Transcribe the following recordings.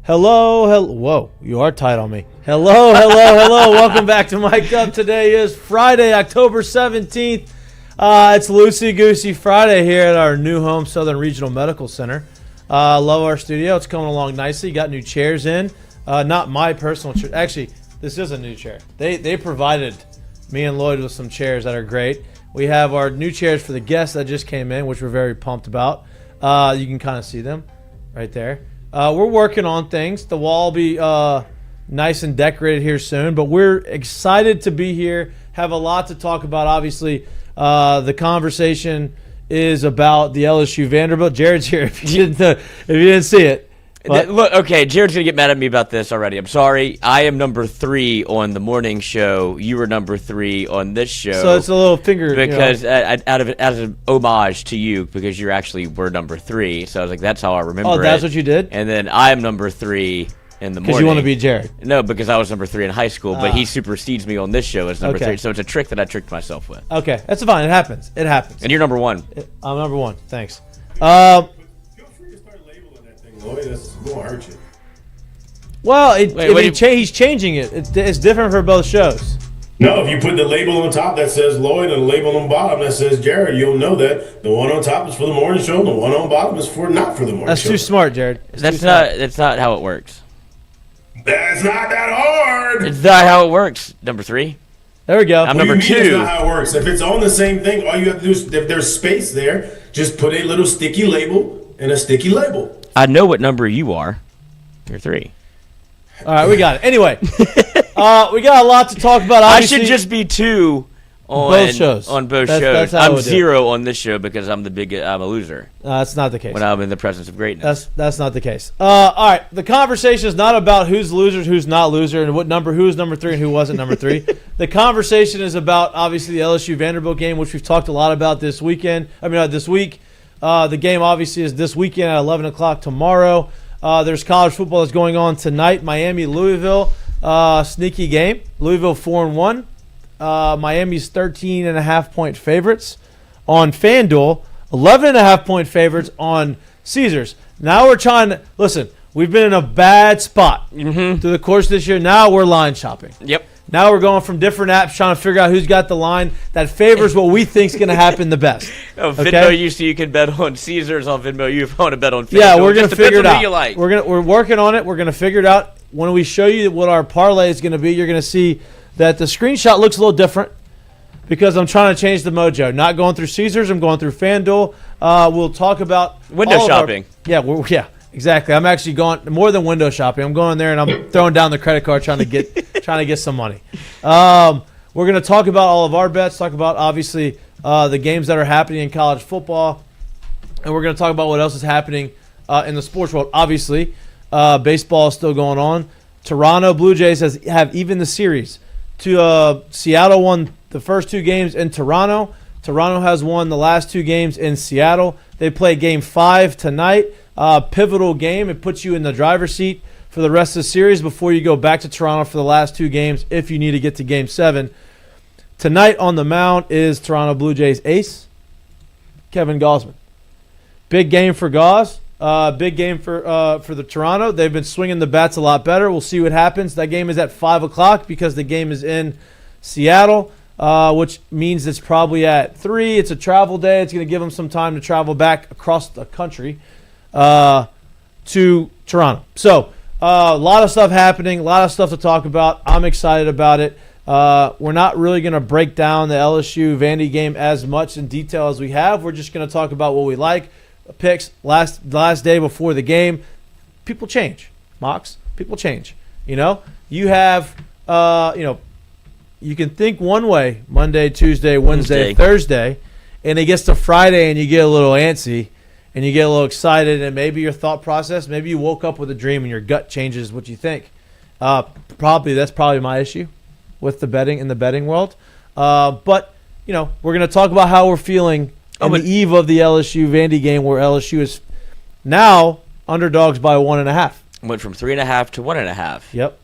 Hello. Whoa, you are tight on me. Hello. Welcome back to Mik'd. Today is Friday, October 17th. It's Loosey Goosey Friday here at our new home, Southern Regional Medical Center. Love our studio. It's coming along nicely. Got new chairs in. Not my personal chair. Actually, this is a new chair. They provided me and Lloyd with some chairs that are great. We have our new chairs for the guests that just came in, which we're very pumped about. You can kind of see them right there. We're working on things. The wall will be nice and decorated here soon, but we're excited to be here, have a lot to talk about. Obviously, the conversation is about the LSU Vanderbilt. Jared's here if you didn't see it. Look, okay, Jared's going to get mad at me about this already. I'm sorry. I am number 3 on the morning show. You were number 3 on this show. So it's a little finger. Because as an homage to you, because you actually were number 3. So I was like, that's how I remember it. Oh, that's what you did? And then I am number 3 in the morning. Because you want to be Jared. No, because I was number 3 in high school, but he supersedes me on this show as number 3. So it's a trick that I tricked myself with. Okay, that's fine. It happens. And you're number 1. I'm number 1. Thanks. That's going to hurt you. Well, he's changing it. It's different for both shows. No, if you put the label on top that says Lloyd and the label on bottom that says Jared, you'll know that the one on top is for the morning show and the one on bottom is not for the morning show. That's too smart, Jared. That's not how it works. That's not that hard. It's not how it works. Number 3. There we go. I'm number 2. That's not how it works. If it's on the same thing, all you have to do is, if there's space there, just put a little sticky label and a sticky label. I know what number you are. You're 3. All right, we got it. Anyway, we got a lot to talk about. Obviously, I should just be 2 on both shows. On both shows. That's how I'm 0 on this show because I'm a loser. That's not the case. When I'm in the presence of greatness. That's not the case. All right, the conversation is not about who's losers, who's not loser, and who's number 3 and who wasn't number 3. The conversation is about obviously the LSU Vanderbilt game, which we've talked a lot about this weekend. This week. The game obviously is this weekend at 11 o'clock tomorrow. There's college football that's going on tonight. Miami-Louisville, sneaky game. Louisville 4-1. Miami's 13.5-point favorites on FanDuel. 11.5-point favorites on Caesars. Now we're trying to – listen, we've been in a bad spot through the course of this year. Now we're line shopping. Yep. Now we're going from different apps trying to figure out who's got the line that favors what we think is going to happen the best. Venmo, you can bet on Caesars. On Venmo, you want to bet on FanDuel. Yeah, we're going to figure it out. You like. We're working on it. We're going to figure it out. When we show you what our parlay is going to be, you're going to see that the screenshot looks a little different because I'm trying to change the mojo. Not going through Caesars. I'm going through FanDuel. We'll talk about window shopping. Yeah, exactly. I'm actually going more than window shopping. I'm going there and I'm throwing down the credit card trying to get some money. We're going to talk about all of our bets, talk about obviously the games that are happening in college football, and we're going to talk about what else is happening in the sports world. Obviously, baseball is still going on. Toronto Blue Jays have even the series. Seattle won the first 2 games in Toronto. Toronto has won the last 2 games in Seattle. They play Game 5 tonight. Pivotal game. It puts you in the driver's seat for the rest of the series before you go back to Toronto for the last 2 games if you need to get to Game 7. Tonight on the mound is Toronto Blue Jays ace, Kevin Gausman. Big game for Gauss. Big game for the Toronto. They've been swinging the bats a lot better. We'll see what happens. That game is at 5 o'clock because the game is in Seattle, which means it's probably at 3. It's a travel day. It's going to give them some time to travel back across the country to Toronto. So a lot of stuff happening, a lot of stuff to talk about. I'm excited about it. We're not really going to break down the LSU Vandy game as much in detail as we have. We're just going to talk about what we like. Picks last day before the game. People change. Mox, people change. You have, you can think one way Monday, Tuesday, Wednesday, Thursday, and it gets to Friday and you get a little antsy. And you get a little excited, and maybe your thought process, maybe you woke up with a dream and your gut changes what you think. That's probably my issue with the betting in the betting world. But we're going to talk about how we're feeling on the eve of the LSU Vandy game, where LSU is now underdogs by 1.5. Went from 3.5 to 1.5. Yep.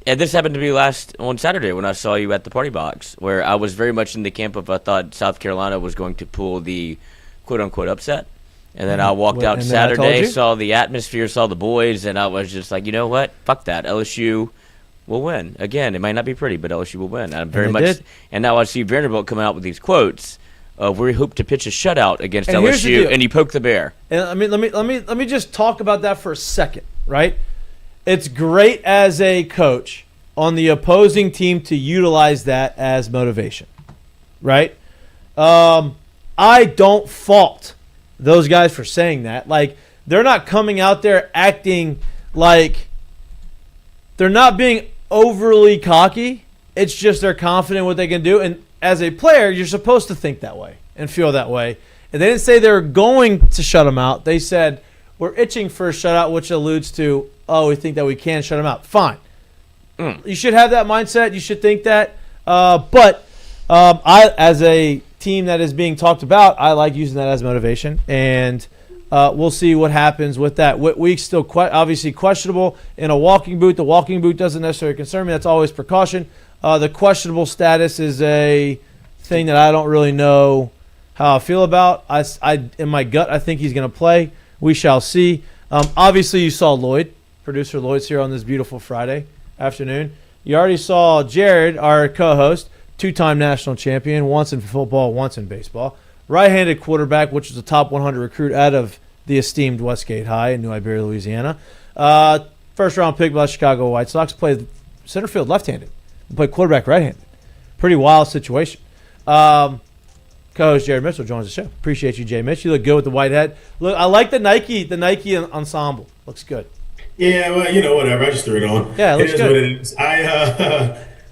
And this happened to me on Saturday when I saw you at the party box, where I was very much in the camp of I thought South Carolina was going to pull the quote unquote upset. And then I walked out And then I told Saturday, you? saw the atmosphere, saw the boys, and I was just like, you know what? Fuck that. LSU will win. Again, it might not be pretty, but LSU will win. I'm very they much. did. And now I see Vanderbilt coming out with these quotes of we hope to pitch a shutout against And here's the LSU, deal. and he poked the bear. And I mean, let me just talk about that for a second, right? It's great as a coach on the opposing team to utilize that as motivation, right? I don't fault those guys for saying that. Like, they're not coming out there acting like they're not being overly cocky. It's just they're confident in what they can do. And as a player, you're supposed to think that way and feel that way. And they didn't say they were going to shut them out. They said, we're itching for a shutout, which alludes to, oh, we think that we can shut them out. Fine. You should have that mindset. You should think that. But I, as a team that is being talked about, I like using that as motivation. And we'll see what happens with that. Week's still obviously questionable in a walking boot. The walking boot doesn't necessarily concern me. That's always precaution. The questionable status is a thing that I don't really know how I feel about. I in my gut, I think he's going to play. We shall see. Obviously, you saw Lloyd. Producer Lloyd's here on this beautiful Friday afternoon. You already saw Jared, our co-host, two-time national champion, once in football, once in baseball. Right-handed quarterback, which was a top 100 recruit out of the esteemed Westgate High in New Iberia, Louisiana. First-round pick by the Chicago White Sox. Played center field left-handed. Played quarterback right-handed. Pretty wild situation. Co-host Jared Mitchell joins the show. Appreciate you, Jay Mitch. You look good with the white hat. Look, I like the Nike ensemble. Looks good. Yeah, well, whatever. I just threw it on. Yeah, it looks is good. what it is.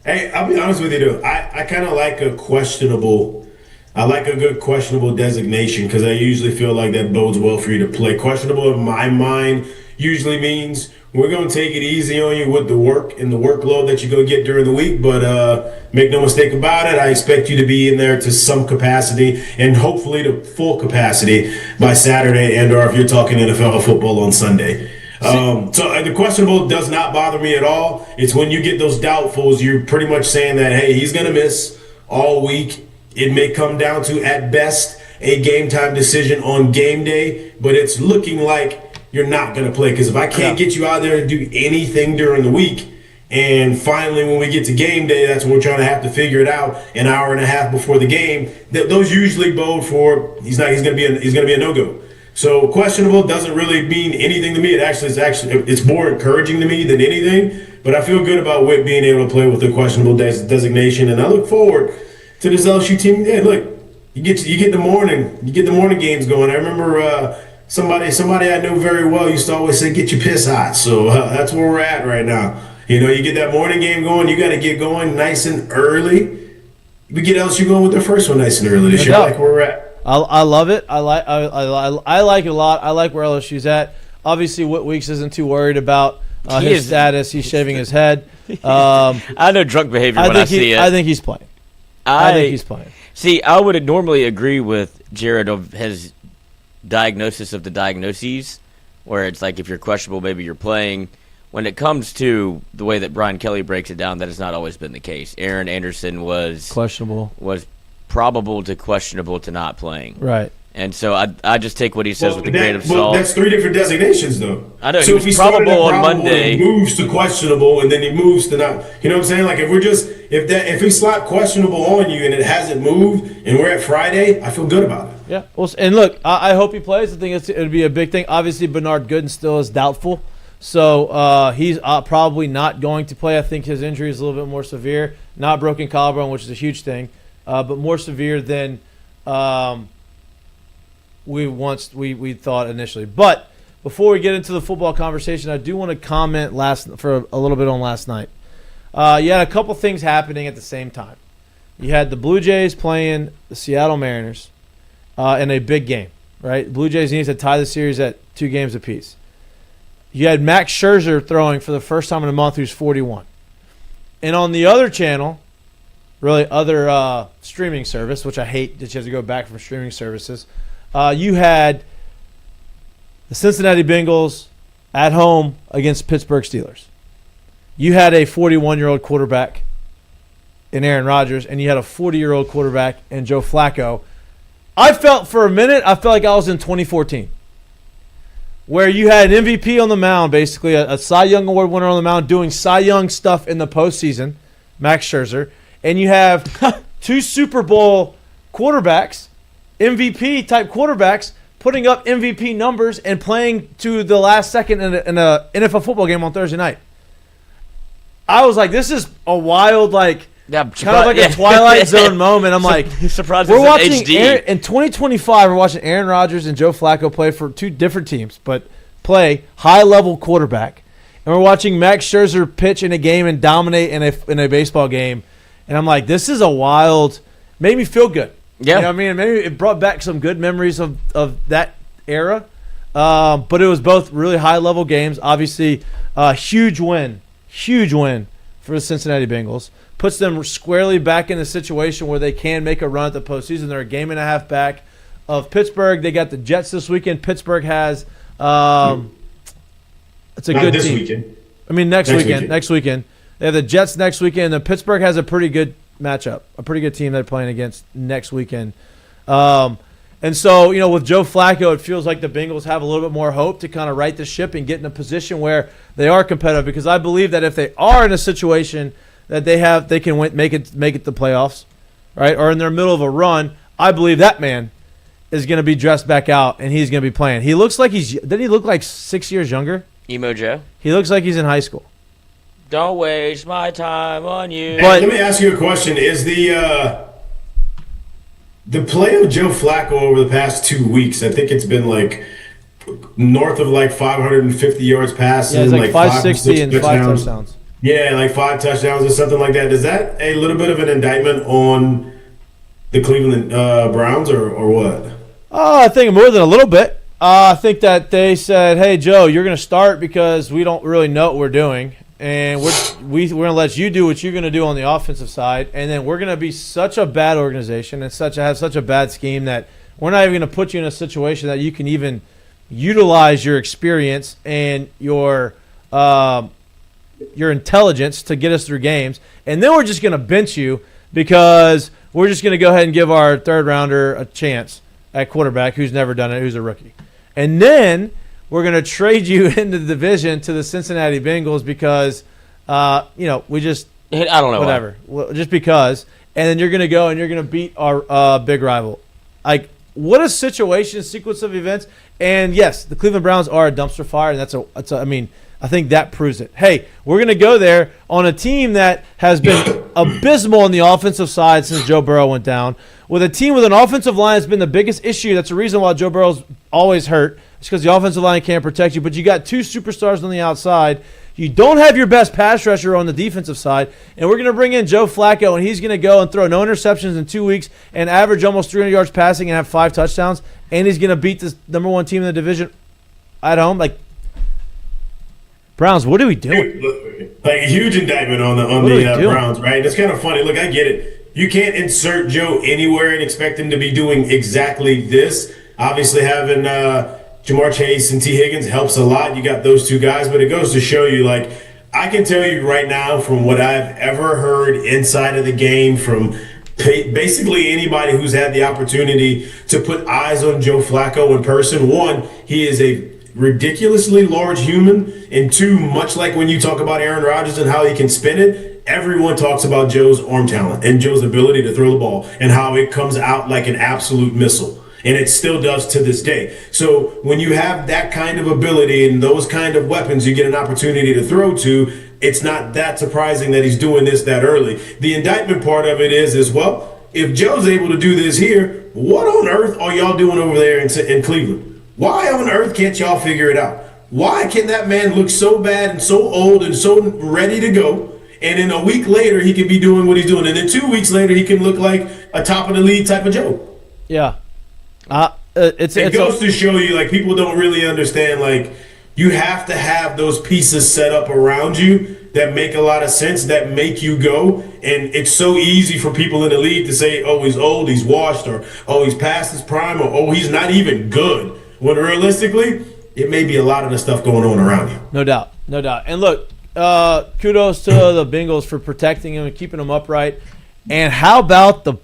Hey, I'll be honest with you, dude. I kind of like a questionable. I like a good questionable designation because I usually feel like that bodes well for you to play. Questionable in my mind usually means we're going to take it easy on you with the work and the workload that you're going to get during the week. But make no mistake about it, I expect you to be in there to some capacity and hopefully to full capacity by Saturday and or if you're talking NFL football on Sunday. So the questionable does not bother me at all. It's when you get those doubtfuls, you're pretty much saying that, hey, he's going to miss all week. It may come down to, at best, a game time decision on game day, but it's looking like you're not going to play. Because if I can't get you out there and do anything during the week, and finally when we get to game day, that's when we're trying to have to figure it out an hour and a half before the game. Those usually bode for he's going to be a no-go. So questionable doesn't really mean anything to me. It's more encouraging to me than anything. But I feel good about Whit being able to play with the questionable designation, and I look forward to this LSU team. Yeah, look, you get the morning games going. I remember somebody I know very well used to always say, "Get your piss hot." So that's where we're at right now. You get that morning game going. You got to get going nice and early. We get LSU going with their first one nice and early this year. Like where we're at. I love it. I like it a lot. I like where LSU's at. Obviously, Whit Weeks isn't too worried about his status. He's shaving his head. I know drunk behavior when I see it. I think he's playing. I think he's playing. See, I would normally agree with Jared of his diagnosis of the diagnoses, where it's like if you're questionable, maybe you're playing. When it comes to the way that Brian Kelly breaks it down, that has not always been the case. Aaron Anderson was questionable. Was probable to questionable to not playing. Right. And so I just take what he says with a grain of salt. That's three different designations, though. I know. So he was probable on Monday. He moves to questionable, and then he moves to not. You know what I'm saying? Like if we slap questionable on you and it hasn't moved, and we're at Friday, I feel good about it. Yeah. Well, and look, I hope he plays. I think it would be a big thing. Obviously, Bernard Gooden still is doubtful, so he's probably not going to play. I think his injury is a little bit more severe. Not broken collarbone, which is a huge thing, but more severe than we thought initially. But before we get into the football conversation, I do want to comment for a little bit on last night. You had a couple things happening at the same time. You had the Blue Jays playing the Seattle Mariners in a big game, right? Blue Jays need to tie the series at 2 games apiece. You had Max Scherzer throwing for the first time in a month, who's 41. And on the other channel, really other streaming service, which I hate that you have to go back from streaming services, you had the Cincinnati Bengals at home against Pittsburgh Steelers. You had a 41-year-old quarterback in Aaron Rodgers, and you had a 40-year-old quarterback in Joe Flacco. I felt for a minute, I felt like I was in 2014, where you had an MVP on the mound, basically a Cy Young Award winner on the mound doing Cy Young stuff in the postseason, Max Scherzer, and you have two Super Bowl quarterbacks, MVP type quarterbacks, putting up MVP numbers and playing to the last second in a NFL football game on Thursday night. I was like, this is a wild, like, Yeah, kind of like a Twilight Zone moment. I'm like, surprised we're it's watching in HD. in 2025. We're watching Aaron Rodgers and Joe Flacco play for two different teams, but play high-level quarterback, and we're watching Max Scherzer pitch in a game and dominate in a baseball game. And I'm like, this is a wild. Made me feel good. Yeah, you know what I mean, maybe it brought back some good memories of that era. But it was both really high-level games. Obviously, huge win for the Cincinnati Bengals. Puts them squarely back in a situation where they can make a run at the postseason. They're a game and a half back of Pittsburgh. They got the Jets this weekend. Pittsburgh has it's a Not good this team. weekend. I mean, next weekend. They have the Jets next weekend. And then Pittsburgh has a pretty good matchup, a pretty good team they're playing against next weekend. And so, with Joe Flacco, it feels like the Bengals have a little bit more hope to kind of right the ship and get in a position where they are competitive. Because I believe that if they are in a situation that they can win, make it the playoffs, right, or in their middle of a run, I believe that man is going to be dressed back out and he's going to be playing. He looks like didn't he look like 6 years younger? Emo Joe. He looks like he's in high school. Don't waste my time on you. But let me ask you a question: is the play of Joe Flacco over the past 2 weeks? I think it's been like north of like 550 yards passing, Yeah, it's like 560 5 and 5 touchdowns. Yeah, like 5 touchdowns or something like that. Is that a little bit of an indictment on the Cleveland Browns or what? I think more than a little bit. I think that they said, "Hey, Joe, you're going to start because we don't really know what we're doing, and we're going to let you do what you're going to do on the offensive side, and then we're going to be such a bad organization and have such a bad scheme that we're not even going to put you in a situation that you can even utilize your experience and your intelligence to get us through games, and then we're just going to bench you because we're just going to go ahead and give our third rounder a chance at quarterback who's never done it, who's a rookie. And then we're going to trade you into the division to the Cincinnati Bengals because, we just I don't know whatever, just because. And then you're going to go and you're going to beat our big rival. Like, what a sequence of events. And yes, the Cleveland Browns are a dumpster fire, and I think that proves it. Hey, we're going to go there on a team that has been abysmal on the offensive side since Joe Burrow went down, with a team with an offensive line that's been the biggest issue. That's the reason why Joe Burrow's always hurt. It's because the offensive line can't protect you. But you got two superstars on the outside. You don't have your best pass rusher on the defensive side. And we're going to bring in Joe Flacco, and he's going to go and throw no interceptions in 2 weeks and average almost 300 yards passing and have 5 touchdowns. And he's going to beat the number one team in the division at home. Like, Browns, what are we doing? Like a huge indictment on the Browns, right? It's kind of funny. Look, I get it. You can't insert Joe anywhere and expect him to be doing exactly this. Obviously, having Jamar Chase and T. Higgins helps a lot. You got those two guys, but it goes to show you, like, I can tell you right now from what I've ever heard inside of the game from basically anybody who's had the opportunity to put eyes on Joe Flacco in person. One, he is a ridiculously large human, and two, much like when you talk about Aaron Rodgers and how he can spin it, everyone talks about Joe's arm talent and Joe's ability to throw the ball and how it comes out like an absolute missile. And it still does to this day. So when you have that kind of ability and those kind of weapons you get an opportunity to throw to, it's not that surprising that he's doing this that early. The indictment part of it is, well, if Joe's able to do this here, what on earth are y'all doing over there in Cleveland? Why on earth can't y'all figure it out? Why can that man look so bad and so old and so ready to go, and in a week later he can be doing what he's doing, and then 2 weeks later he can look like a top of the league type of Joe? Yeah. It goes to show you, like, people don't really understand, like, you have to have those pieces set up around you that make a lot of sense, that make you go. And it's so easy for people in the league to say, oh, he's old, he's washed, or oh, he's past his prime, or oh, he's not even good. When realistically, it may be a lot of the stuff going on around you. No doubt. And look, kudos to the Bengals for protecting him and keeping him upright. And how about the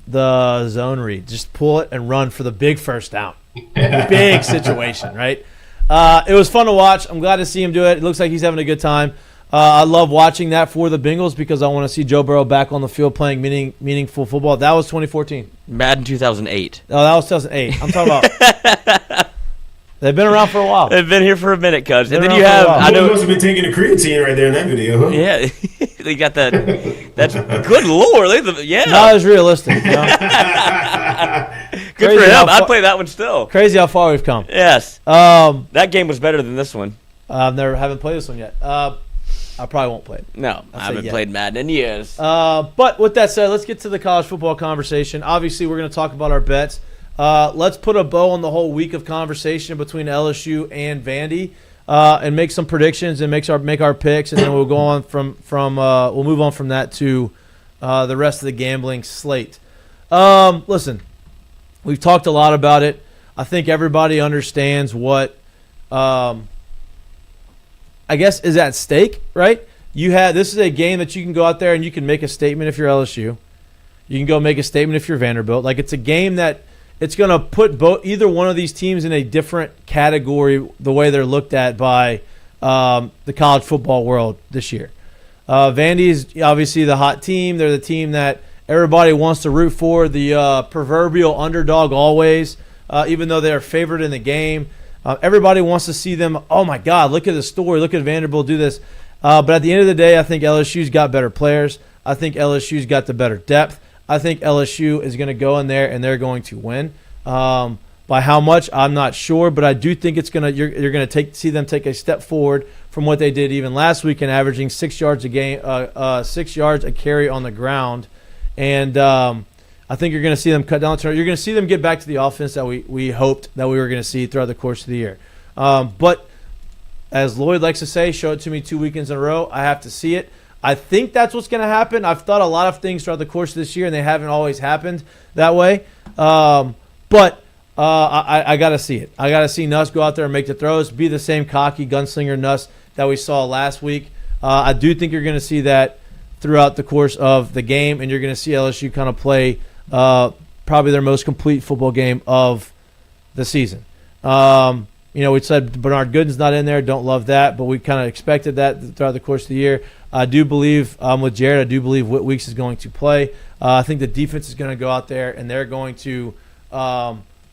the zone read. Just pull it and run for the big first down. Big situation, right? It was fun to watch. I'm glad to see him do it. It looks like he's having a good time. I love watching that for the Bengals because I want to see Joe Burrow back on the field playing meaningful football. That was 2014. Madden 2008. Oh, that was 2008. I'm talking about – they've been around for a while. They've been here for a minute, Cuz. And then Been you around have – for a while. I know. You must have been taking a creatine right there in that video, huh? Yeah. They got that. That's good lord. Yeah. Not as realistic. You know? Good Crazy for how him. I'd far- play that one still. Crazy how far we've come. Yes. Um, That game was better than this one. haven't played this one yet. I probably won't play it. No, I haven't yet. played Madden in years. But with that said, let's get to the college football conversation. Obviously, we're going to talk about our bets. Let's put a bow on the whole week of conversation between LSU and Vandy, and make some predictions and make our picks, and then we'll go on we'll move on from that to the rest of the gambling slate. Listen, we've talked a lot about it. I think everybody understands what I guess is at stake, right? This is a game that you can go out there and you can make a statement if you're LSU. You can go make a statement if you're Vanderbilt. Like, it's a game that it's going to put either one of these teams in a different category the way they're looked at by the college football world this year. Vandy is obviously the hot team. They're the team that everybody wants to root for, the proverbial underdog always, even though they're favored in the game. Everybody wants to see them. Oh, my God, look at the story. Look at Vanderbilt do this. But at the end of the day, I think LSU's got better players. I think LSU's got the better depth. I think LSU is going to go in there and they're going to win. By how much, I'm not sure, but I do think you're going to see them take a step forward from what they did even last week in averaging 6 yards a game, 6 yards a carry on the ground. And I think you're going to see them cut down turnovers. You're going to see them get back to the offense that we hoped that we were going to see throughout the course of the year. But as Lloyd likes to say, show it to me 2 weekends in a row. I have to see it. I think that's what's going to happen. I've thought a lot of things throughout the course of this year, and they haven't always happened that way. But I got to see it. I got to see Nuss go out there and make the throws, be the same cocky gunslinger Nuss that we saw last week. I do think you're going to see that throughout the course of the game, and you're going to see LSU kind of play probably their most complete football game of the season. We said Bernard Gooden's not in there. Don't love that, but we kind of expected that throughout the course of the year. I do believe, with Jared, I do believe Whit Weeks is going to play. I think the defense is going to go out there, and they're going to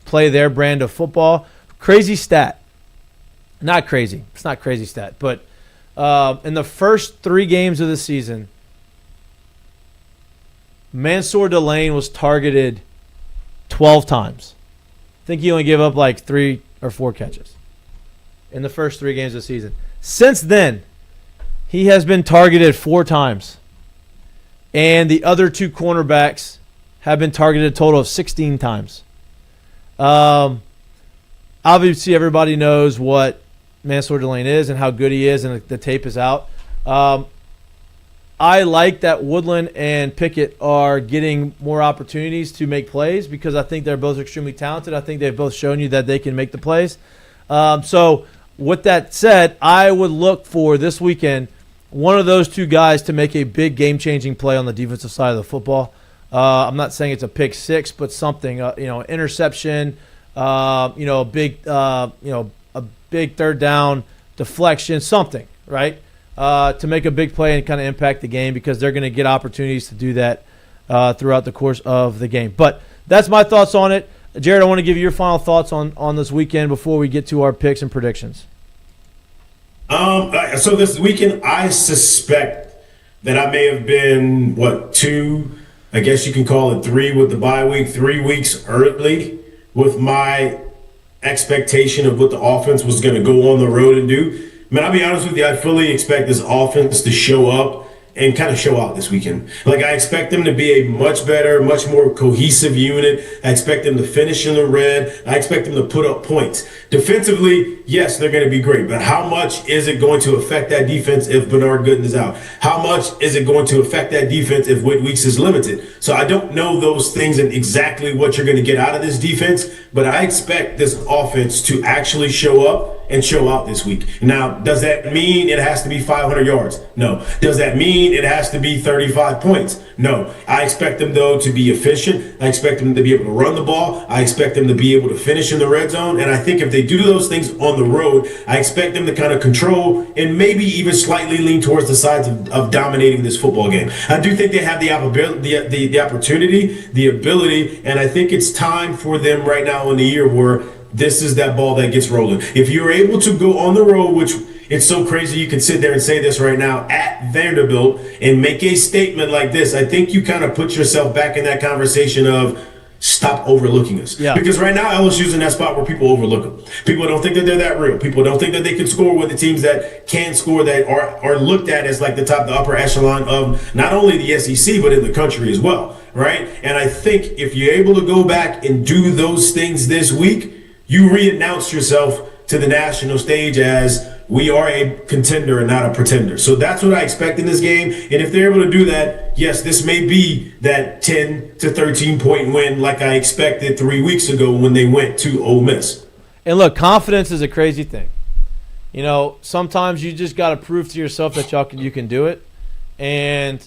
play their brand of football. Crazy stat. Not crazy. It's not crazy stat. But in the first 3 games of the season, Mansour Delane was targeted 12 times. I think he only gave up like 3 or 4 catches in the first 3 games of the season. Since then, he has been targeted 4 times. And the other 2 cornerbacks have been targeted a total of 16 times. Obviously, everybody knows what Mansour Delane is and how good he is, and the tape is out. I like that Woodland and Pickett are getting more opportunities to make plays because I think they're both extremely talented. I think they've both shown you that they can make the plays. So with that said, I would look for this weekend one of those 2 guys to make a big game-changing play on the defensive side of the football. I'm not saying it's a pick 6, but something, interception, a big third down deflection, something, right? To make a big play and kind of impact the game because they're going to get opportunities to do that throughout the course of the game. But that's my thoughts on it. Jared, I want to give you your final thoughts on this weekend before we get to our picks and predictions. So this weekend, I suspect that I may have been, 2, I guess you can call it 3 with the bye week, 3 weeks early with my expectation of what the offense was going to go on the road and do. Man, I'll be honest with you, I fully expect this offense to show up and kind of show out this weekend. Like, I expect them to be a much better, much more cohesive unit. I expect them to finish in the red. I expect them to put up points. Defensively, yes, they're going to be great, but how much is it going to affect that defense if Bernard Gooden is out? How much is it going to affect that defense if Whit Weeks is limited? So I don't know those things and exactly what you're going to get out of this defense, but I expect this offense to actually show up and show out this week. Now, does that mean it has to be 500 yards? No. Does that mean it has to be 35 points? No. I expect them, though, to be efficient. I expect them to be able to run the ball. I expect them to be able to finish in the red zone. And I think if they do those things on the road, I expect them to kind of control and maybe even slightly lean towards the sides of dominating this football game. I do think they have the opportunity, the ability, and I think it's time for them right now in the year where this is that ball that gets rolling. If you're able to go on the road, which it's so crazy you can sit there and say this right now, at Vanderbilt and make a statement like this, I think you kind of put yourself back in that conversation of stop overlooking us. Yeah. Because right now LSU's in that spot where people overlook them. People don't think that they're that real. People don't think that they can score with the teams that can score, that are looked at as like the upper echelon of not only the SEC but in the country as well, right? And I think if you're able to go back and do those things this week, you re-announce yourself to the national stage as we are a contender and not a pretender. So that's what I expect in this game. And if they're able to do that, yes, this may be that 10 to 13 point win like I expected 3 weeks ago when they went to Ole Miss. And look, confidence is a crazy thing. You know, sometimes you just got to prove to yourself that you can do it. And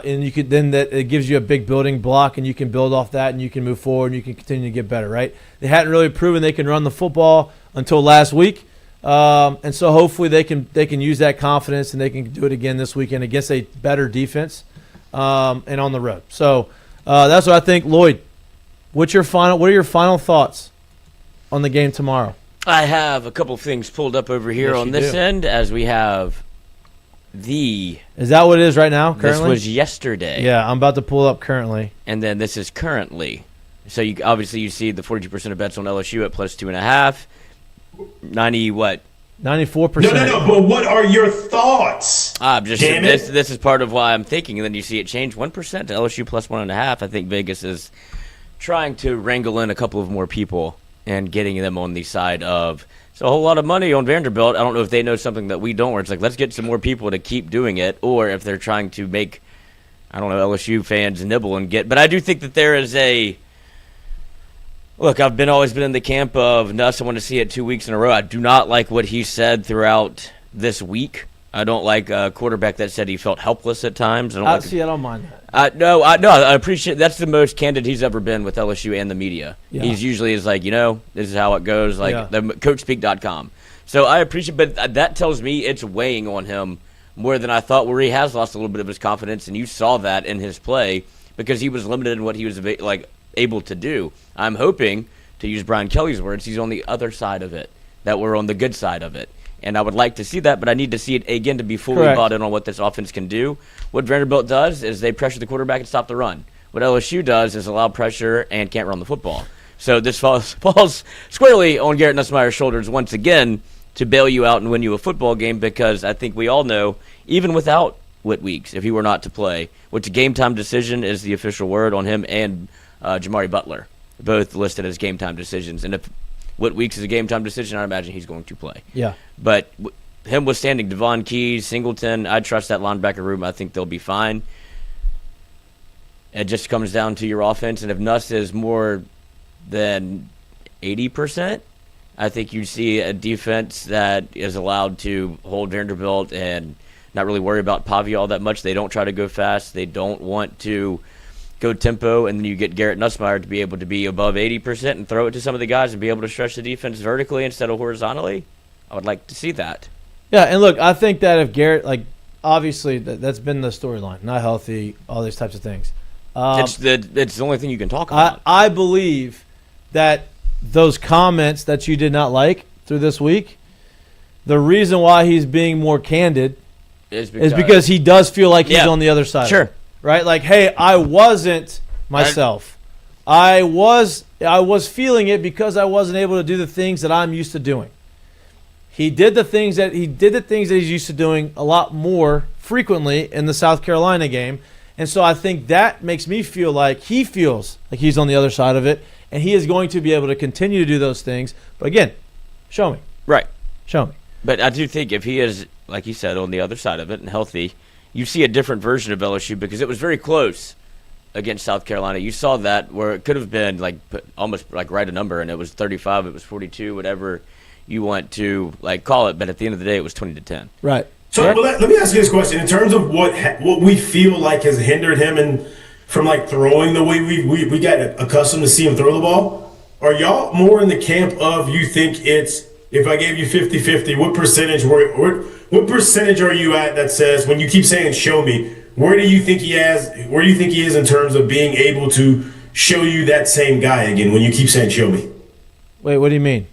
you could then that it gives you a big building block, and you can build off that, and you can move forward, and you can continue to get better. Right? They hadn't really proven they can run the football until last week, and so hopefully they can use that confidence, and they can do it again this weekend against a better defense and on the road. So that's what I think. Lloyd, what are your final thoughts on the game tomorrow? I have a couple things pulled up over here on this end as we have. Is that what it is right now, currently? This was yesterday. Yeah, I'm about to pull up currently. And then this is currently. So you see the 42% of bets on LSU at plus 2.5. 90 what? 94%. No. But what are your thoughts? This is part of why I'm thinking. And then you see it change 1% to LSU plus 1.5. I think Vegas is trying to wrangle in a couple of more people and getting them on the side of. So a whole lot of money on Vanderbilt. I don't know if they know something that we don't, where it's like, let's get some more people to keep doing it, or if they're trying to make, I don't know, LSU fans nibble and get. But I do think that there is look, I've always been in the camp of Nuss. I want to see it 2 weeks in a row. I do not like what he said throughout this week. I don't like a quarterback that said he felt helpless at times. I don't mind that. I appreciate that's the most candid he's ever been with LSU and the media. Yeah. He's usually is like, this is how it goes, like the coachspeak.com. So I appreciate, but that tells me it's weighing on him more than I thought, where he has lost a little bit of his confidence, and you saw that in his play because he was limited in what he was able to do. I'm hoping, to use Brian Kelly's words, he's on the other side of it, that we're on the good side of it. And I would like to see that, but I need to see it again to be fully bought in on what this offense can do. What Vanderbilt does is they pressure the quarterback and stop the run. What LSU does is allow pressure and can't run the football. So this falls squarely on Garrett Nussmeier's shoulders once again to bail you out and win you a football game, because I think we all know, even without Whit weeks, if he were not to play, which game time decision is the official word on him and Jamari Butler, both listed as game time decisions. And if Whit weeks is a game time decision, I imagine he's going to play. Yeah. But him withstanding Devon Keys, Singleton, I trust that linebacker room. I think they'll be fine. It just comes down to your offense. And if Nuss is more than 80%, I think you see a defense that is allowed to hold Vanderbilt and not really worry about Pavia all that much. They don't try to go fast. They don't want to go tempo, and then you get Garrett Nussmeier to be able to be above 80% and throw it to some of the guys and be able to stretch the defense vertically instead of horizontally. I would like to see that. Yeah, and look, I think that if Garrett, obviously that's been the storyline, not healthy, all these types of things. It's the only thing you can talk about. I believe that those comments that you did not like through this week, the reason why he's being more candid is because he does feel like he's on the other side. Sure. Right? Like, hey, I wasn't myself. I was feeling it because I wasn't able to do the things that I'm used to doing. He did the things that he's used to doing a lot more frequently in the South Carolina game. And so I think that makes me feel like he feels like he's on the other side of it, and he is going to be able to continue to do those things. But again, show me. Right. Show me. But I do think if he is, like you said, on the other side of it and healthy, you see a different version of LSU, because it was very close against South Carolina. You saw that where it could have been almost right a number, and it was 35, it was 42, whatever you want to call it. But at the end of the day, it was 20-10. Right. So let me ask you this question: in terms of what we feel like has hindered him from throwing the way we got accustomed to see him throw the ball, are y'all more in the camp of you think it's, if I gave you 50-50, what percentage are you at that says, when you keep saying show me, where do you think he is in terms of being able to show you that same guy again when you keep saying show me? Wait, what do you mean?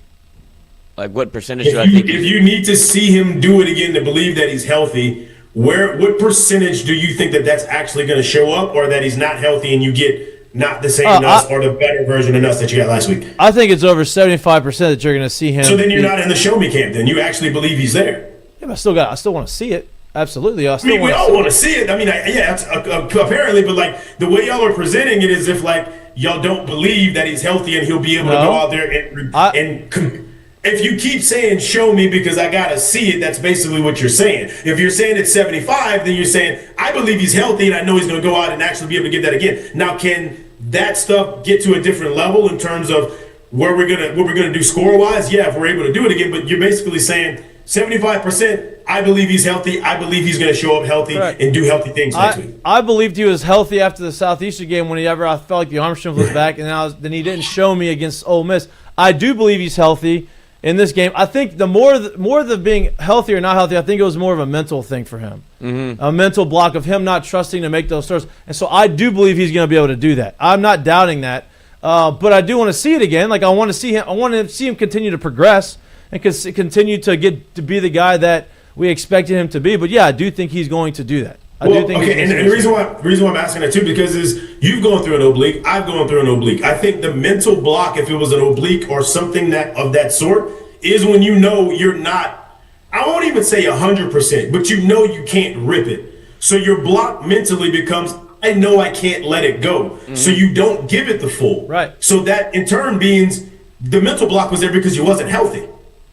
What percentage do I think? If you need to see him do it again to believe that he's healthy, what percentage do you think that's actually going to show up, or that he's not healthy and you get not the same us or the better version of us that you got last week? I think it's over 75% that you're going to see him. So then you're not in the show me camp. Then you actually believe he's there. Yeah, but I still want to see it. Absolutely, we all want to see it. I mean, apparently, but the way y'all are presenting it is if y'all don't believe that he's healthy and he'll be able to go out there and if you keep saying show me because I gotta see it, that's basically what you're saying. If you're saying it's 75, then you're saying I believe he's healthy and I know he's gonna go out and actually be able to get that again. Now, can that stuff get to a different level in terms of what we're gonna do score wise? Yeah, if we're able to do it again, but you're basically saying 75%. I believe he's healthy. I believe he's going to show up healthy and do healthy things next week. I believed he was healthy after the Southeastern game whenever I felt like the arm strength was back, and then he didn't show me against Ole Miss. I do believe he's healthy in this game. I think the more the being healthy or not healthy, I think it was more of a mental thing for him, a mental block of him not trusting to make those throws. And so I do believe he's going to be able to do that. I'm not doubting that, but I do want to see it again. I want to see him. I want to see him continue to progress and continue to get to be the guy that we expected him to be. But yeah, I do think he's going to do that. I do think. Okay, and the reason why I'm asking that too, because you've gone through an oblique, I've gone through an oblique. I think the mental block, if it was an oblique or something of that sort, is when you know you're not, I won't even say 100%, but you know you can't rip it. So your block mentally becomes, I know I can't let it go. Mm-hmm. So you don't give it the full. Right. So that in turn means the mental block was there because you wasn't healthy.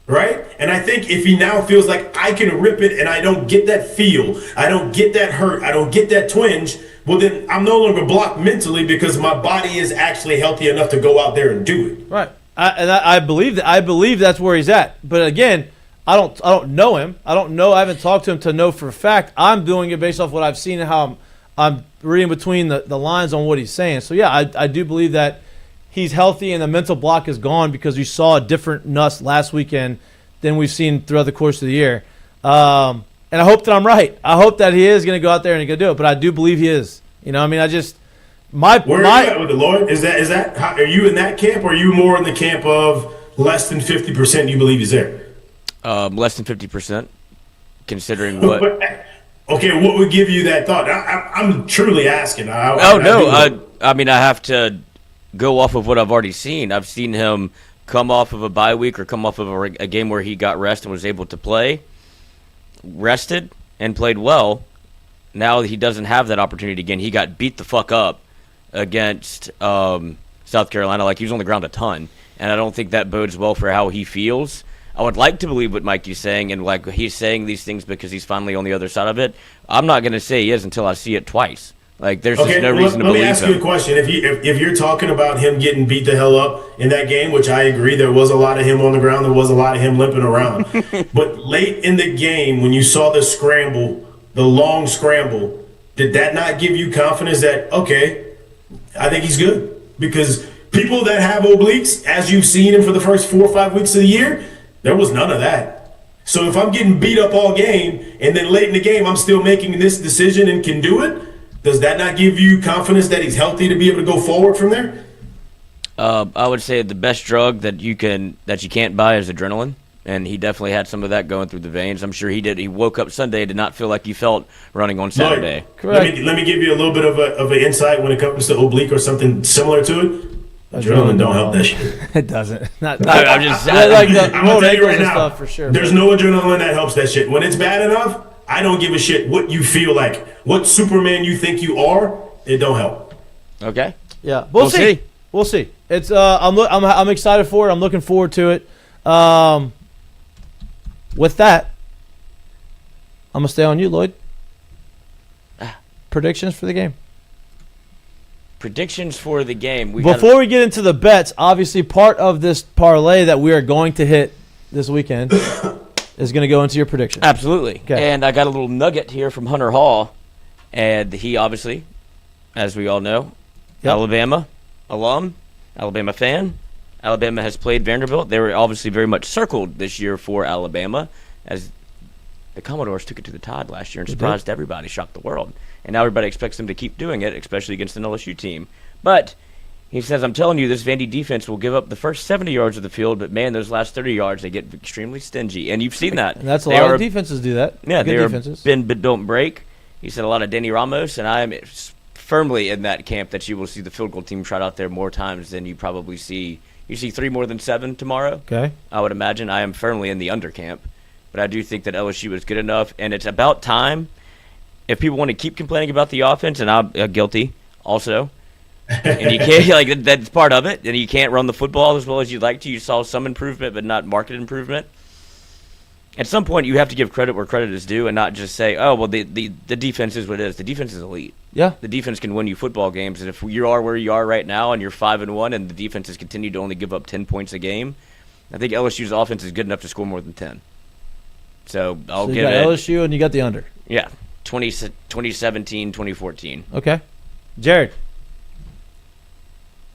Right? And I think if he now feels like I can rip it and I don't get that feel, I don't get that hurt, I don't get that twinge, well then I'm no longer blocked mentally because my body is actually healthy enough to go out there and do it. Right. I believe that. I believe that's where he's at. But again, I don't know him. I don't know. I haven't talked to him to know for a fact. I'm doing it based off what I've seen and how I'm reading between the lines on what he's saying. So yeah, I do believe that he's healthy and the mental block is gone because we saw a different Nuss last weekend than we've seen throughout the course of the year. And I hope that I'm right. I hope that he is going to go out there and he's going to do it. But I do believe he is. You know, I mean, where are you at with the Lord? Is that are you in that camp, or are you more in the camp of less than 50% you believe he's there? Less than 50%, considering what. Okay, what would give you that thought? I'm truly asking. I mean, I have to go off of what I've already seen. I've seen him come off of a bye week or come off of a game where he got rest and was able to play, rested, and played well. Now he doesn't have that opportunity again. He got beat the fuck up against South Carolina. He was on the ground a ton, and I don't think that bodes well for how he feels. I would like to believe what Mikey's saying, and he's saying these things because he's finally on the other side of it. I'm not going to say he is until I see it twice. There's just no reason to believe him. Let me ask you a question. If you're talking about him getting beat the hell up in that game, which I agree, there was a lot of him on the ground, there was a lot of him limping around. But late in the game, when you saw the scramble, the long scramble, did that not give you confidence that, okay, I think he's good? Because people that have obliques, as you've seen him for the first 4 or 5 weeks of the year, there was none of that. So if I'm getting beat up all game, and then late in the game I'm still making this decision and can do it, does that not give you confidence that he's healthy to be able to go forward from there? I would say the best drug that you can't buy is adrenaline, and he definitely had some of that going through the veins. I'm sure he did. He woke up Sunday, did not feel like he felt running on Saturday. Correct. Let me give you a little bit of an insight when it comes to oblique or something similar to it. Adrenaline don't help that shit. It doesn't. I'm just I'm gonna tell you right now, stuff for sure. There's no adrenaline that helps that shit. When it's bad enough, I don't give a shit what you feel like, what Superman you think you are. It don't help. Okay. Yeah, we'll see. We'll see. It's I'm excited for it. I'm looking forward to it. With that, I'm gonna stay on you, Lloyd. Predictions for the game. Predictions for the game. Before we get into the bets, obviously part of this parlay that we are going to hit this weekend is going to go into your prediction. Absolutely. Okay. And I got a little nugget here from Hunter Hall, and he obviously, as we all know, Yep. Alabama alum, Alabama fan. Alabama has played Vanderbilt. They were obviously very much circled this year for Alabama, as the Commodores took it to the Tide last year and surprised everybody, shocked the world. And now everybody expects them to keep doing it, especially against an LSU team. But he says, I'm telling you, this Vandy defense will give up the first 70 yards of the field, but, man, those last 30 yards, they get extremely stingy. And you've seen that. And that's a lot of defenses do that. Yeah, Good they defenses. bend but don't break. He said a lot of Denny Ramos, and I am firmly in that camp that you will see the field goal team trot out there more times than you probably see. You see 3 more than 7 tomorrow, Okay. I would imagine. I am firmly in the under camp. But I do think that LSU is good enough, and it's about time. If people want to keep complaining about the offense, and I'm guilty also, and you can't, that's part of it, and you can't run the football as well as you'd like to. You saw some improvement, but not market improvement. At some point, you have to give credit where credit is due and not just say, oh, well, the defense is what it is. The defense is elite. Yeah. The defense can win you football games, and if you are where you are right now and you're 5-1 and the defense has continued to only give up 10 points a game, I think LSU's offense is good enough to score more than 10. So I'll So you give got it. LSU and you got the under. Yeah, 2017, 2014. Okay. Jared.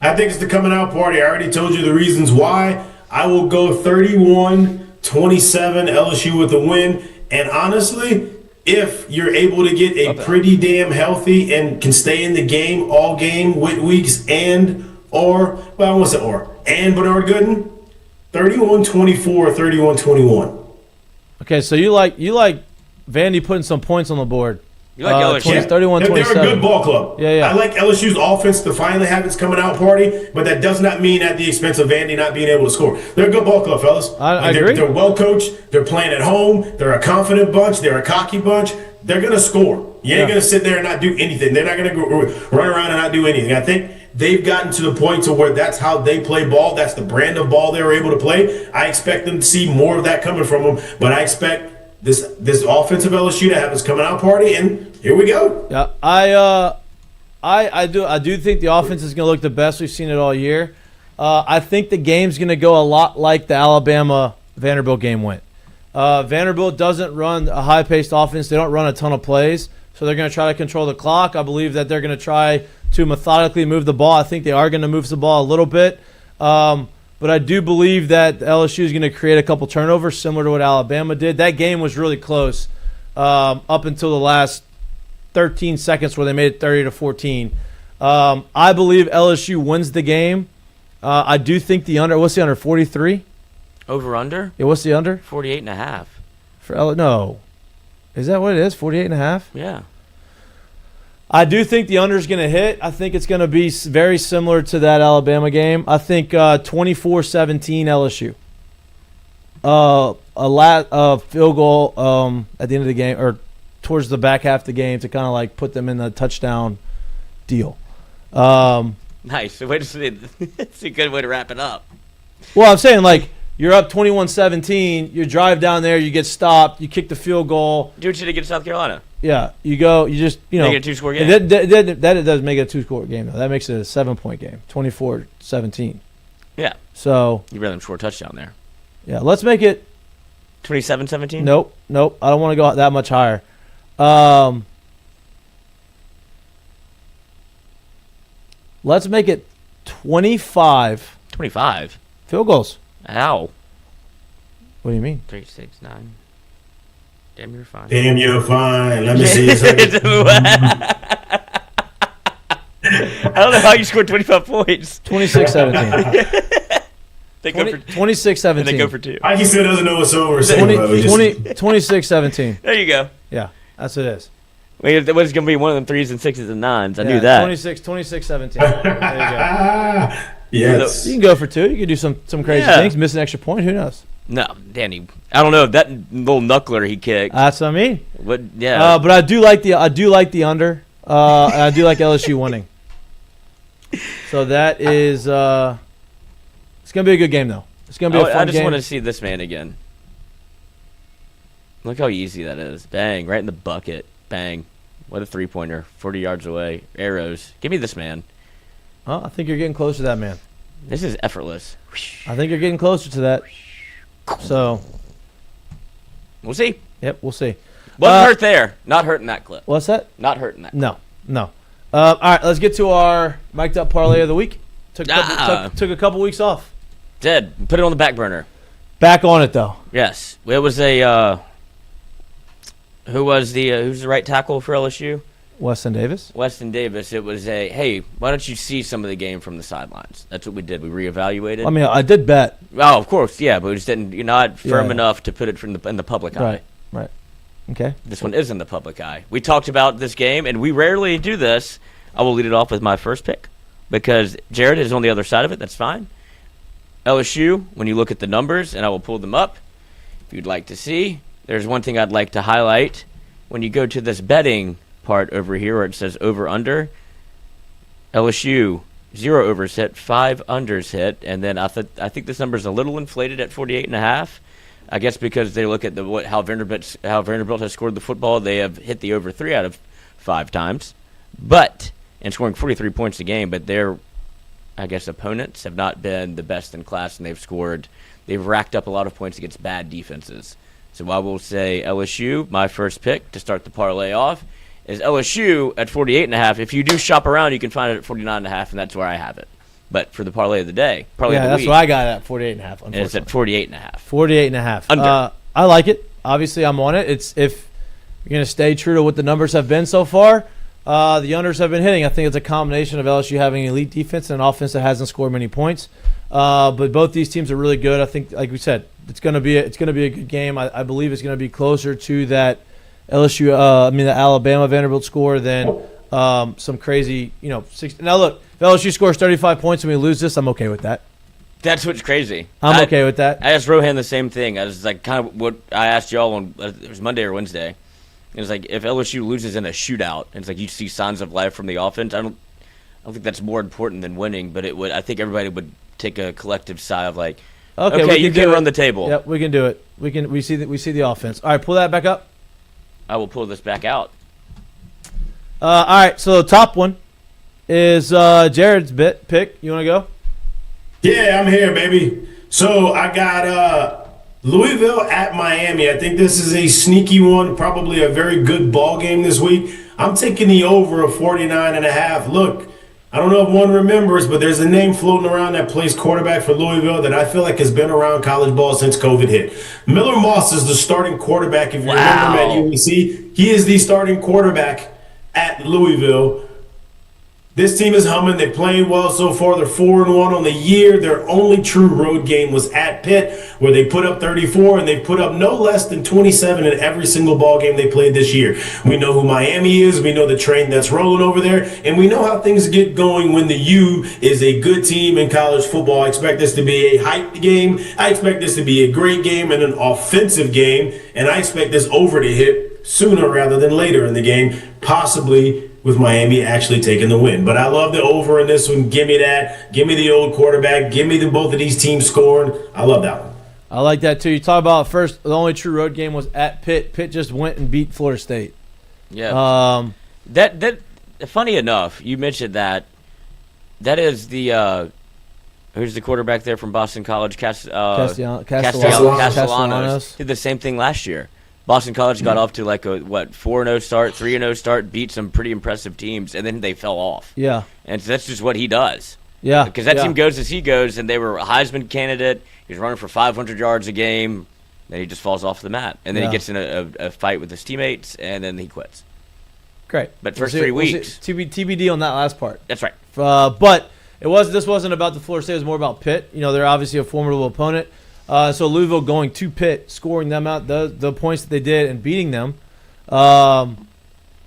I think it's the coming out party. I already told you the reasons why. I will go 31-27 LSU with the win. And honestly, if you're able to get a pretty damn healthy and can stay in the game all game, Whit Weeks and Bernard Gooden, 31-24, 31-21. Okay, so you like Vandy putting some points on the board. You like LSU? 31-27. They're a good ball club. Yeah. I like LSU's offense to finally have its coming out party, but that does not mean at the expense of Vandy not being able to score. They're a good ball club, fellas. I agree. They're well coached. They're playing at home. They're a confident bunch. They're a cocky bunch. They're going to score. You ain't going to sit there and not do anything. They're not going to run around and not do anything. I think they've gotten to the point to where that's how they play ball. That's the brand of ball they were able to play. I expect them to see more of that coming from them, but I expect this offensive LSU to have its coming out party, and here we go. Yeah, I do think the offense is going to look the best we've seen it all year. I think the game's going to go a lot like the Alabama Vanderbilt game went. Vanderbilt doesn't run a high-paced offense. They don't run a ton of plays, so they're going to try to control the clock. I believe that they're going to try to methodically move the ball. I think they are going to move the ball a little bit. But I do believe that LSU is going to create a couple turnovers similar to what Alabama did. That game was really close up until the last 13 seconds where they made it 30-14. I believe LSU wins the game. I do think the under – what's the under, 43? Over-under? Yeah, what's the under? 48.5. No. Is that what it is, 48.5? Yeah. I do think the under is going to hit. I think it's going to be very similar to that Alabama game. I think 24-17 LSU. A field goal at the end of the game or towards the back half of the game to kind of like put them in the touchdown deal. Nice. Wait a minute. It's a good way to wrap it up. Well, I'm saying like you're up 21-17. You drive down there. You get stopped. You kick the field goal. Do what you did against South Carolina. Yeah, you go. You just Make it a 2-score game. That does make it a 2-score game though. That makes it a 7-point game, 24-17. Yeah. So You'd rather them score a touchdown there. yeah, let's make it. 27-17? Nope. I don't want to go that much higher. Let's make it 25 25. field goals. How? What do you mean? 3, 6, 9. Damn, you're fine. Damn, you're fine. Let me see a second. I don't know how you scored 25 points. 26-17. They go for 26-17. and they go for 2. Mikey still doesn't know what's over. 26-17. There you go. Yeah, that's what it is. Wait, it was going to be one of them 3s and 6s and 9s. I Yeah, knew that. 26-17. There you go. Yes. You can go for 2. You can do some crazy Yeah. things. Miss an extra point. Who knows? No, Danny. I don't know if that little knuckler he kicked. That's what I mean. But yeah. But I do like the under. And I do like LSU winning. So that is it's gonna be a good game though. It's gonna be a fun game. I just want to see this man again. Look how easy that is. Bang, right in the bucket. Bang. What a 3-pointer. 40 yards away. Arrows. Give me this man. I think you're getting closer to that, man. This is effortless. I think you're getting closer to that. So We'll see. yep, we'll see. Wasn't hurt there. Not hurting that clip. What's that? Not hurting that. No. All right, let's get to our mic'd up parlay of the week. Took a couple weeks off. Did. Put it on the back burner. Back on it though. Yes. It was a who's the right tackle for LSU? Weston Davis. Weston Davis. It was hey, why don't you see some of the game from the sidelines? That's what we did. We reevaluated. I mean, I did bet. Oh, of course, yeah, but we just didn't. You're not firm enough to put it in the public eye. Right. Okay. This one is in the public eye. We talked about this game, and we rarely do this. I will lead it off with my first pick because Jared is on the other side of it. That's fine. LSU, when you look at the numbers, and I will pull them up if you'd like to see. There's one thing I'd like to highlight. When you go to this betting part over here where it says over-under, LSU, 0 overs hit, 5 unders hit, and then I think this number is a little inflated at 48.5. I guess because they look at how Vanderbilt has scored the football, they have hit the over 3 out of 5 times, and scoring 43 points a game. But their, I guess, opponents have not been the best in class, and they've racked up a lot of points against bad defenses. So I will say LSU, my first pick to start the parlay off, is LSU at 48.5. If you do shop around, you can find it at 49.5, and that's where I have it. But for the parlay of the day, of the that's week, what I got at 48.5. and it's at 48.5. 48.5. Under. I like it. Obviously, I'm on it. It's if you're going to stay true to what the numbers have been so far. The unders have been hitting. I think it's a combination of LSU having an elite defense and an offense that hasn't scored many points. But both these teams are really good. I think, like we said, it's going to be a good game. I believe it's going to be closer to that LSU. The Alabama Vanderbilt score than some crazy 60. Now look, if LSU scores 35 points and we lose this, I'm okay with that. That's what's crazy. I'm okay with that. I asked Rohan the same thing. I was like, kind of what I asked y'all on it was Monday or Wednesday. It was like if LSU loses in a shootout, and it's like you see signs of life from the offense. I don't think that's more important than winning, but it would. I think everybody would take a collective sigh of like, okay you can run the table. Yep, we can do it. We see the offense. All right, pull that back up. I will pull this back out. All right, so the top one is Jared's pick. You want to go? Yeah, I'm here, baby. So I got Louisville at Miami. I think this is a sneaky one, probably a very good ball game this week. I'm taking the over of 49.5. Look, I don't know if one remembers, but there's a name floating around that plays quarterback for Louisville that I feel like has been around college ball since COVID hit. Miller Moss is the starting quarterback. If you remember him at UNC, he is the starting quarterback at Louisville. This team is humming. They're playing well so far. They're 4-1 on the year. Their only true road game was at Pitt, where they put up 34, and they put up no less than 27 in every single ball game they played this year. We know who Miami is. We know the train that's rolling over there, and we know how things get going when the U is a good team in college football. I expect this to be a hyped game. I expect this to be a great game and an offensive game, and I expect this over to hit sooner rather than later in the game, possibly with Miami actually taking the win. But I love the over in this one. Give me that. Give me the old quarterback. Give me both of these teams scoring. I love that one. I like that too. You talk about first, the only true road game was at Pitt. Pitt just went and beat Florida State. Yeah. That funny enough, you mentioned that. That is the who's the quarterback there from Boston College? Castellanos. Did the same thing last year. Boston College got off to like a 4-0 start, 3-0 start, beat some pretty impressive teams, and then they fell off. Yeah, and so that's just what he does. Yeah, because that team goes as he goes, and they were a Heisman candidate. He's running for 500 yards a game, then he just falls off the mat, and then he gets in a fight with his teammates, and then he quits. Great, but first 3 weeks, TBD on that last part. That's right. But this wasn't about the Florida State. It was more about Pitt. They're obviously a formidable opponent. So Louisville going to Pitt, scoring them out, the points that they did and beating them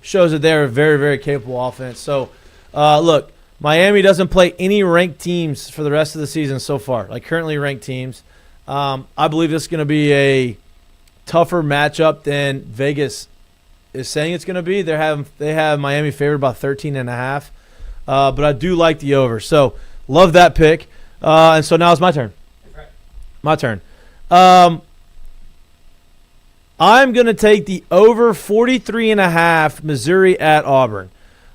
shows that they're a very, very capable offense. So, look, Miami doesn't play any ranked teams for the rest of the season so far, like currently ranked teams. I believe this is going to be a tougher matchup than Vegas is saying it's going to be. They have Miami favored by 13.5, but I do like the over. So, love that pick. And so now it's my turn. My turn. I'm going to take the over 43.5 Missouri at Auburn.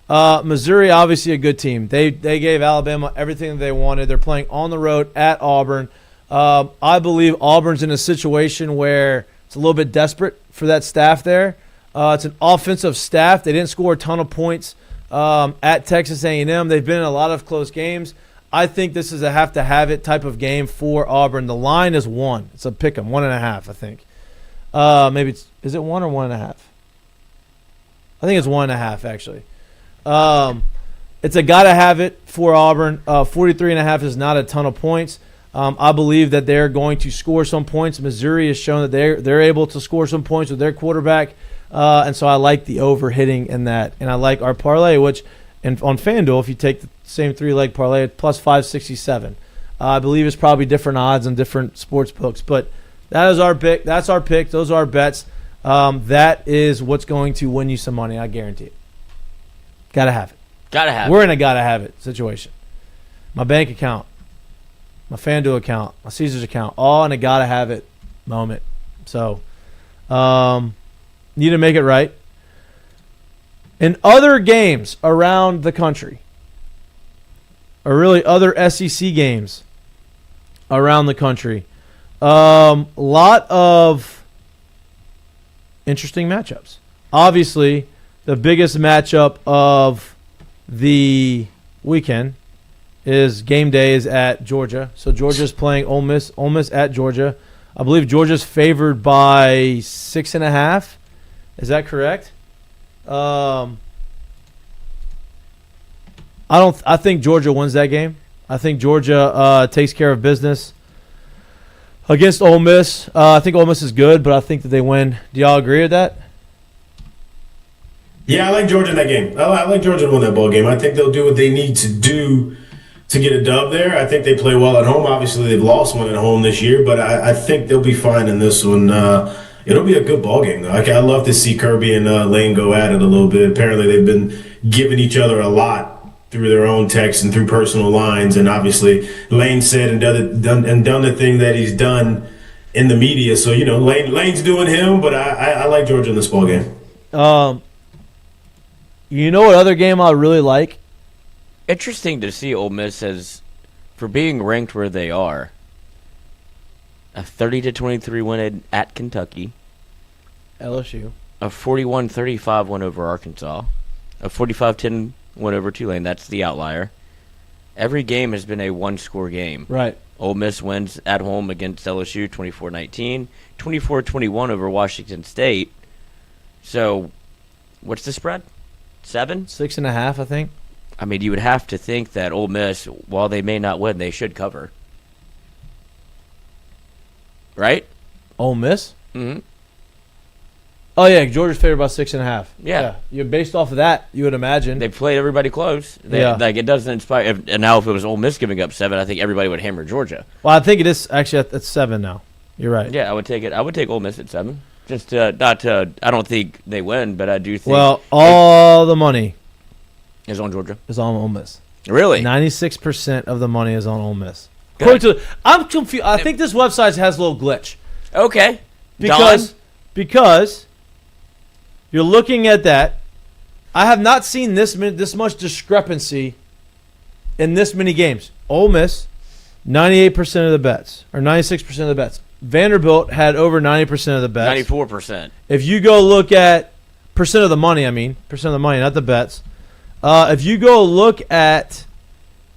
Missouri, obviously a good team. They gave Alabama everything that they wanted. They're playing on the road at Auburn. I believe Auburn's in a situation where it's a little bit desperate for that staff there. It's an offensive staff. They didn't score a ton of points at Texas A&M. They've been in a lot of close games. I think this is a have-to-have-it type of game for Auburn. The line is 1. It's a pick 'em, 1.5, I think. Maybe is it 1 or 1.5? I think it's 1.5 actually. It's a gotta-have-it for Auburn. 43.5 is not a ton of points. I believe that they're going to score some points. Missouri has shown that they're able to score some points with their quarterback, and so I like the over hitting in that. And I like our parlay, which on FanDuel, if you take the same 3-leg parlay, plus 567. I believe it's probably different odds on different sports books, but that is our pick. That's our pick. Those are our bets. That is what's going to win you some money. I guarantee it. Gotta have it. Gotta have We're it. in a gotta have it situation. My bank account, my FanDuel account, my Caesars account, all in a gotta have it moment. So, need to make it right. In other games around the country, or really other SEC games around the country, lot of interesting matchups. Obviously, the biggest matchup of the weekend is game day is at Georgia. So Georgia's playing Ole Miss. Ole Miss at Georgia. I believe Georgia's favored by 6.5. Is that correct? I think Georgia wins that game. I think Georgia takes care of business against Ole Miss. I think Ole Miss is good, but I think that they win. Do y'all agree with that? Yeah, I like Georgia in that game. I like Georgia to win that ball game. I think they'll do what they need to do to get a dub there. I think they play well at home. Obviously, they've lost one at home this year, but I think they'll be fine in this one. It'll be a good ball game, though. I love to see Kirby and Lane go at it a little bit. Apparently, they've been giving each other a lot through their own texts and through personal lines. And obviously, Lane said and done the thing that he's done in the media. So, Lane's doing him, but I like Georgia in this ball game. You know what other game I really like? Interesting to see Ole Miss as, for being ranked where they are, a 30-23 win at Kentucky, LSU. a 41-35 win over Arkansas, a 45-10 win over Tulane. That's the outlier. Every game has been a one-score game. Right. Ole Miss wins at home against LSU 24-19, 24-21 over Washington State. So, what's the spread? 7? 6.5, I think. I mean, you would have to think that Ole Miss, while they may not win, they should cover. Right? Ole Miss? Mm-hmm. Oh, yeah, Georgia's favored by 6.5. Yeah. You're based off of that, you would imagine. They played everybody close. Like, it doesn't inspire. And now, if it was Ole Miss giving up 7, I think everybody would hammer Georgia. Well, I think it is actually at 7 now. You're right. Yeah, I would take it. I would take Ole Miss at 7. Just not to. I don't think they win, but I do think. Well, all the money is on Georgia. Is on Ole Miss. Really? 96% of the money is on Ole Miss. Good. I'm confused. I think this website has a little glitch. Okay. Because you're looking at that. I have not seen this much discrepancy in this many games. Ole Miss, 98% of the bets, or 96% of the bets. Vanderbilt had over 90% of the bets. 94%. If you go look at percent of the money, not the bets. If you go look at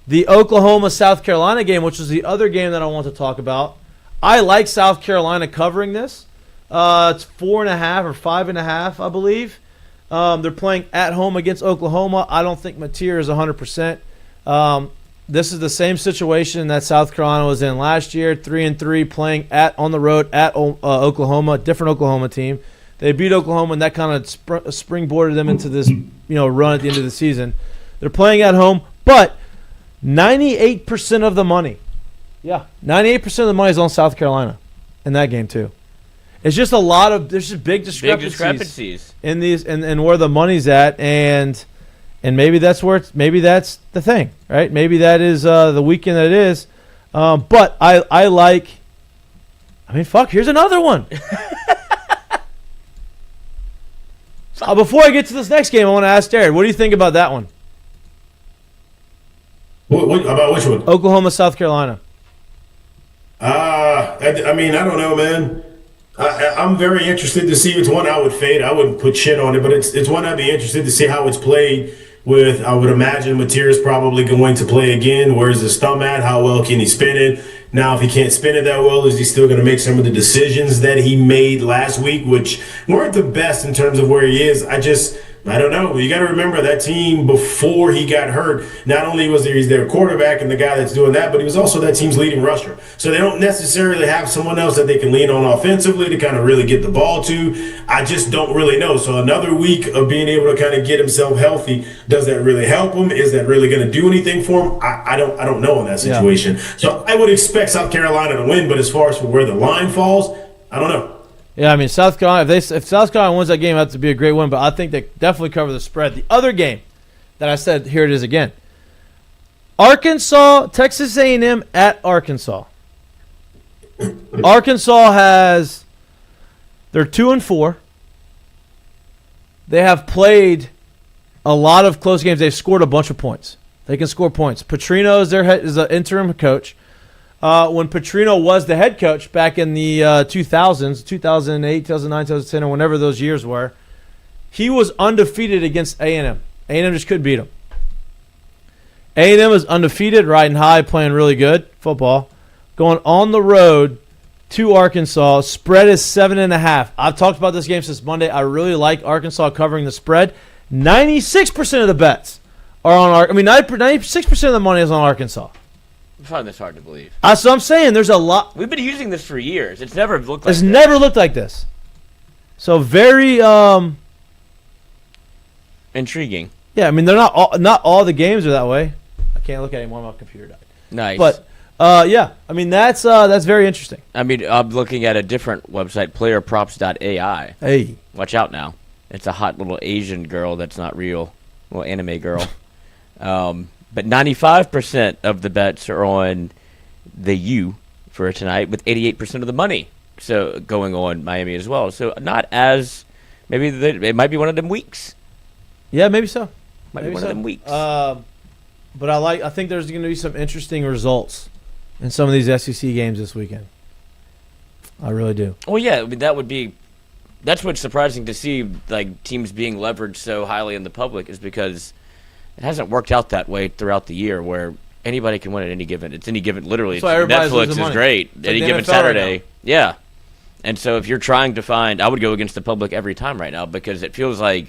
the Oklahoma-South Carolina game, which is the other game that I want to talk about, I like South Carolina covering this. It's 4.5 or 5.5, I believe. They're playing at home against Oklahoma. I don't think Mateer is 100%. This is the same situation that South Carolina was in last year, 3-3, playing on the road at Oklahoma, different Oklahoma team. They beat Oklahoma, and that kind of springboarded them into this, run at the end of the season. They're playing at home, but 98% of the money, 98% of the money is on South Carolina in that game too. It's just there's just big discrepancies in these and where the money's at, and maybe that's the thing, right? Maybe that is the weekend that it is. But I like. I mean, fuck. Here's another one. Before I get to this next game, I want to ask Jared, what do you think about that one? What about which one? Oklahoma, South Carolina. I mean, I don't know, man. I'm very interested to see. It's one I would fade. I wouldn't put shit on it, but it's one I'd be interested to see how it's played. With, I would imagine Mateer's probably going to play again. Where's his thumb at? How well can he spin it? Now, if he can't spin it that well, is he still going to make some of the decisions that he made last week, which weren't the best in terms of where he is? I don't know. You got to remember that team before he got hurt. Not only was he's their quarterback and the guy that's doing that, but he was also that team's leading rusher. So they don't necessarily have someone else that they can lean on offensively to kind of really get the ball to. I just don't really know. So another week of being able to kind of get himself healthy, does that really help him? Is that really going to do anything for him? I don't know in that situation. Yeah. So I would expect South Carolina to win, but as far as for where the line falls, I don't know. Yeah, I mean, South Carolina, if South Carolina wins that game, it has to be a great win, but I think they definitely cover the spread. The other game that I said, here it is again. Texas A&M at Arkansas. Arkansas they're 2-4. They have played a lot of close games. They've scored a bunch of points. They can score points. Petrino is an interim coach. When Petrino was the head coach back in the 2000s, 2008, 2009, 2010, or whenever those years were, he was undefeated against A&M. A&M just couldn't beat him. A&M is undefeated, riding high, playing really good football. Going on the road to Arkansas. Spread is 7.5. I've talked about this game since Monday. I really like Arkansas covering the spread. 96% of the bets are on 96% of the money is on Arkansas. I find this hard to believe. So I'm saying there's a lot. We've been using this for years. It's never looked like this. It's never looked like this. So very intriguing. Yeah, I mean they're not all the games are that way. I can't look at it anymore. My computer died. Nice. But yeah, I mean that's very interesting. I mean, I'm looking at a different website, playerprops.ai. Hey, watch out now. It's a hot little Asian girl that's not real, little anime girl. But 95% of the bets are on the U for tonight, with 88% of the money so going on Miami as well. So not as it might be one of them weeks. Yeah, maybe so. Might be one of them weeks. But I think there's going to be some interesting results in some of these SEC games this weekend. I really do. Well, yeah, I mean, that's what's surprising to see, like teams being leveraged so highly in the public, is because it hasn't worked out that way throughout the year where anybody can win at any given. It's any given. Literally, Netflix is great. It's any given Saturday. Right, yeah. And so if you're trying to find, I would go against the public every time right now, because it feels like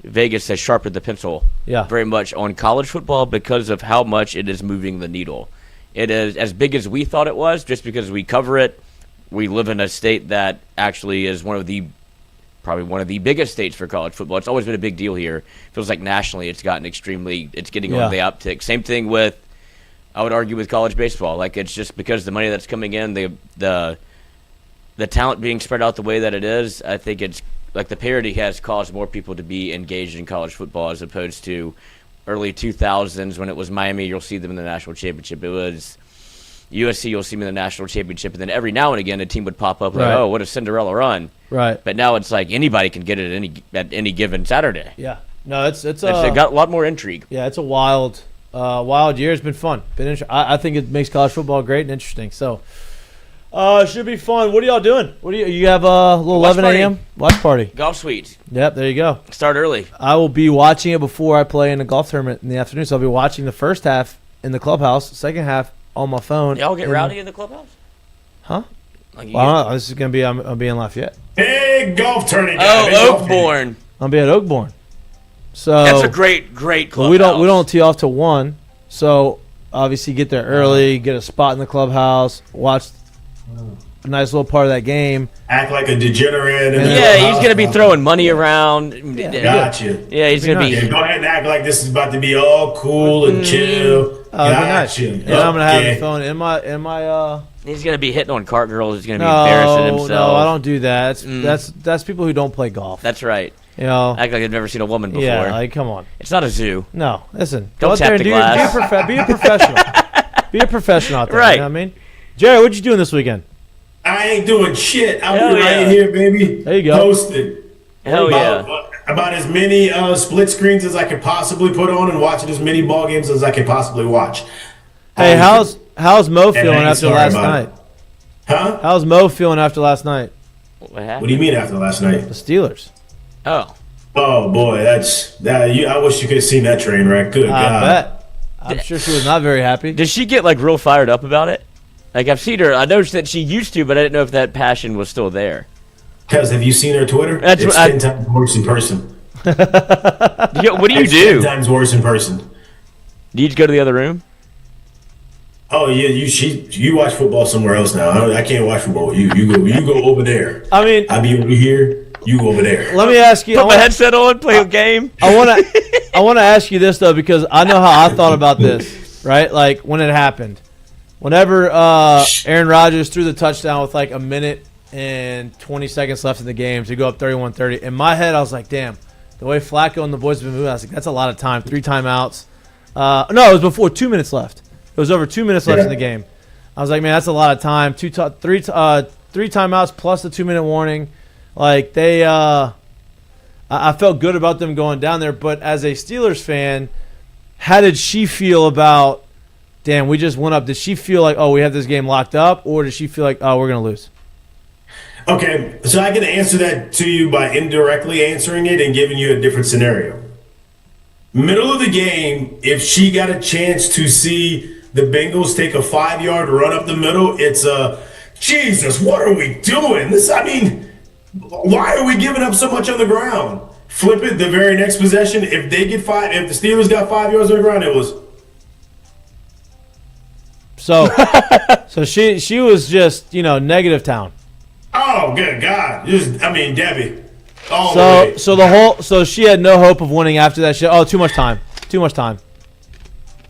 Vegas has sharpened the pencil very much on college football because of how much it is moving the needle. It is as big as we thought it was, just because we cover it. We live in a state that actually is probably one of the biggest states for college football. It's always been a big deal here. Feels like nationally it's getting on the uptick. Same thing with, I would argue, with college baseball. Like, it's just because the money that's coming in, the talent being spread out the way that it is, I think it's like the parity has caused more people to be engaged in college football as opposed to early 2000s when it was Miami, you'll see them in the national championship. It was USC, you'll see them in the national championship, and then every now and again a team would pop up like, oh, what a Cinderella run. Right. But now it's like anybody can get it at any given Saturday. Yeah. No, it's got a lot more intrigue. Yeah, it's a wild year. It's been fun. I think it makes college football great and interesting. So, should be fun. What are y'all doing? You have a little 11 a.m. watch party? Golf suite. Yep, there you go. Start early. I will be watching it before I play in a golf tournament in the afternoon. So I'll be watching the first half in the clubhouse, second half on my phone. Y'all get rowdy in the clubhouse? Huh? This is gonna be. I'll be in Lafayette. Hey, golf tournament. Oakbourne. I'll be at Oakbourne. So that's a great clubhouse. We don't tee off till 1. So obviously get there early, get a spot in the clubhouse, watch a nice little part of that game. Act like a degenerate. He's gonna be throwing money around. Gotcha. Yeah, he's gonna be. Yeah, go ahead and act like this is about to be all cool and chill. Gotcha. And I'm gonna have the phone in my. He's gonna be hitting on cart girls. He's gonna be embarrassing himself. No, I don't do that. That's people who don't play golf. That's right. You know, act like I've never seen a woman before. Yeah, like, come on. It's not a zoo. No, listen. Don't go out there and be a professional. Be a professional out there. Right. You know what I mean? Jerry, what you doing this weekend? I ain't doing shit. I'm right here, baby. There you go. Posted. Hell yeah. About as many split screens as I could possibly put on and watching as many ball games as I could possibly watch. Hey, how's How's Mo feeling I ain't after sorry last about night? it. Huh? How's Mo feeling after last night? What What happened? do you mean after last night? The Steelers. Oh. Oh boy, I wish you could have seen that train wreck. Good I God. bet. I'm sure she was not very happy. Did she get like real fired up about it? Like I've seen her. I noticed that she used to, but I didn't know if that passion was still there. Because have you seen her Twitter? That's It's what 10 times worse in person. What do you It's do? 10 times worse in person. Do you just go to the other room? Oh yeah, you watch football somewhere else now. I can't watch football. You go over there. I mean, I be over here. You go over there. let me ask you. Put my headset on, play a game. I want to ask you this though, because I know how I thought about this. Right, like when it happened. Whenever Aaron Rodgers threw the touchdown with like a minute and 20 seconds left in the game to go up 31-30, in my head I was like, damn, the way Flacco and the boys have been moving, I was like, that's a lot of time. 3 timeouts. No, it was before 2 minutes left. It was over 2 minutes left in the game. I was like, man, that's a lot of time. Three timeouts plus the 2-minute warning. Like I felt good about them going down there. But as a Steelers fan, how did she feel about? Damn, we just went up. Did she feel like, oh, we have this game locked up, or did she feel like, oh, we're gonna lose? Okay, so I can answer that to you by indirectly answering it and giving you a different scenario. Middle of the game, if she got a chance to see the Bengals take a 5-yard run up the middle, it's Jesus, what are we doing? Why are we giving up so much on the ground? Flip it the very next possession. If the Steelers got 5 yards on the ground, it was. So she was just negative town. Oh, good God! Debbie. All the way. So she had no hope of winning after that shit. Oh, too much time.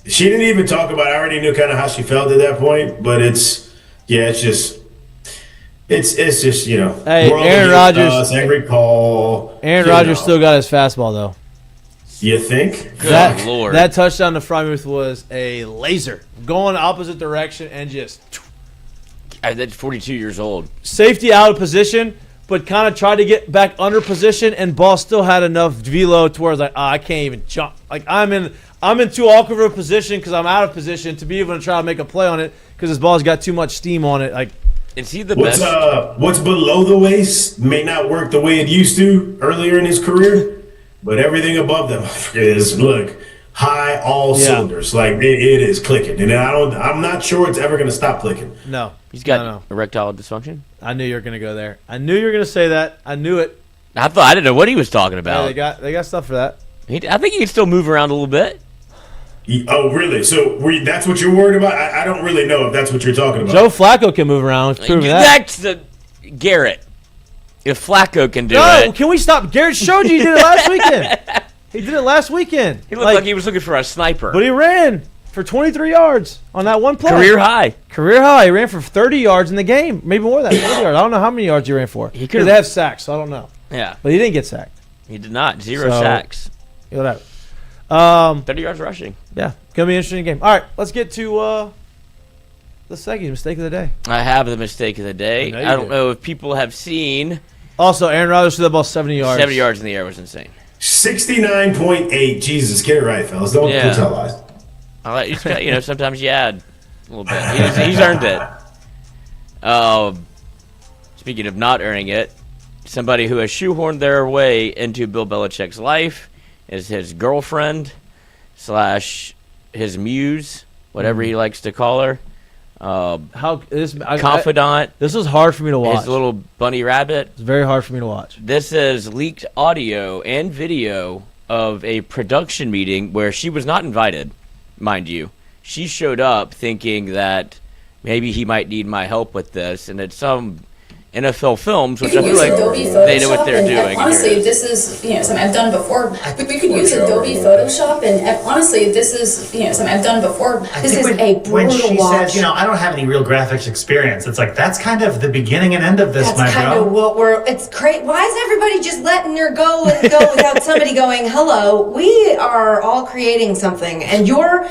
She didn't even talk about it. I already knew kind of how she felt at that point, but it's just Hey, world Aaron against Rodgers. us, angry call. Aaron Rodgers still got his fastball though. You think? Good Lord. That touchdown to Frymuth was a laser, going opposite direction and just That's 42 years old. safety out of position, but kind of tried to get back under position, and ball still had enough velo to where I was like, I can't even jump. Like I'm in too awkward of a position because I'm out of position to be able to try to make a play on it because this ball's got too much steam on it. Like, Is he the What's best? what's below the waist may not work the way it used to earlier in his career, but everything above them is high all cylinders. Like it is clicking, and I'm not sure it's ever going to stop clicking. no, He's got no. erectile dysfunction. I knew you were gonna go there. I knew you were gonna say that. I knew it. I didn't know what he was talking Yeah, about. they got stuff for that. I think he can still move around a little bit. Oh, really? So that's what you're worried about? I don't really know if that's what you're talking about. Joe Flacco can move around. Let's prove that. That's the Garrett. If Flacco can do No, it, can we stop? Garrett showed you he did it last weekend. He did it last weekend. he looked like he was looking for a sniper. But he ran for 23 yards on that one play. Career high. Career high. He ran for 30 yards in the game. Maybe more than that. 30 yards. I don't know how many yards he ran for. He Because they have sacks, so I don't know. Yeah, But he didn't get sacked. he did not. Zero So- sacks. Whatever. 30 yards rushing. Yeah, gonna be an interesting game. All right, let's get to the second mistake of the day. I have the mistake of the day. I know you I don't do. know if people have seen Also, Aaron Rodgers threw the ball 70 yards. 70 yards in the air was insane. 69.8. Jesus, get it right, fellas. Don't tell lies. I like you. Just sometimes you add a little bit. He's earned it. Speaking of not earning it, somebody who has shoehorned their way into Bill Belichick's life is his girlfriend / his muse, whatever he likes to call her. Confidant. This was hard for me to watch. His little bunny rabbit. It's very hard for me to watch. This is leaked audio and video of a production meeting where she was not invited, mind you. She showed up thinking that maybe he might need my help with this, and it's some NFL Films, which I feel like they know what they're doing. Honestly, this is something I've done before. We could use Adobe Photoshop, and honestly, this is something I've done before. This is a brutal when she watch. says, I don't have any real graphics experience, it's like that's kind of the beginning and end of this, That's my kind bro. of what it's crazy. Why is everybody just letting her go without somebody going, hello, we are all creating something, and you're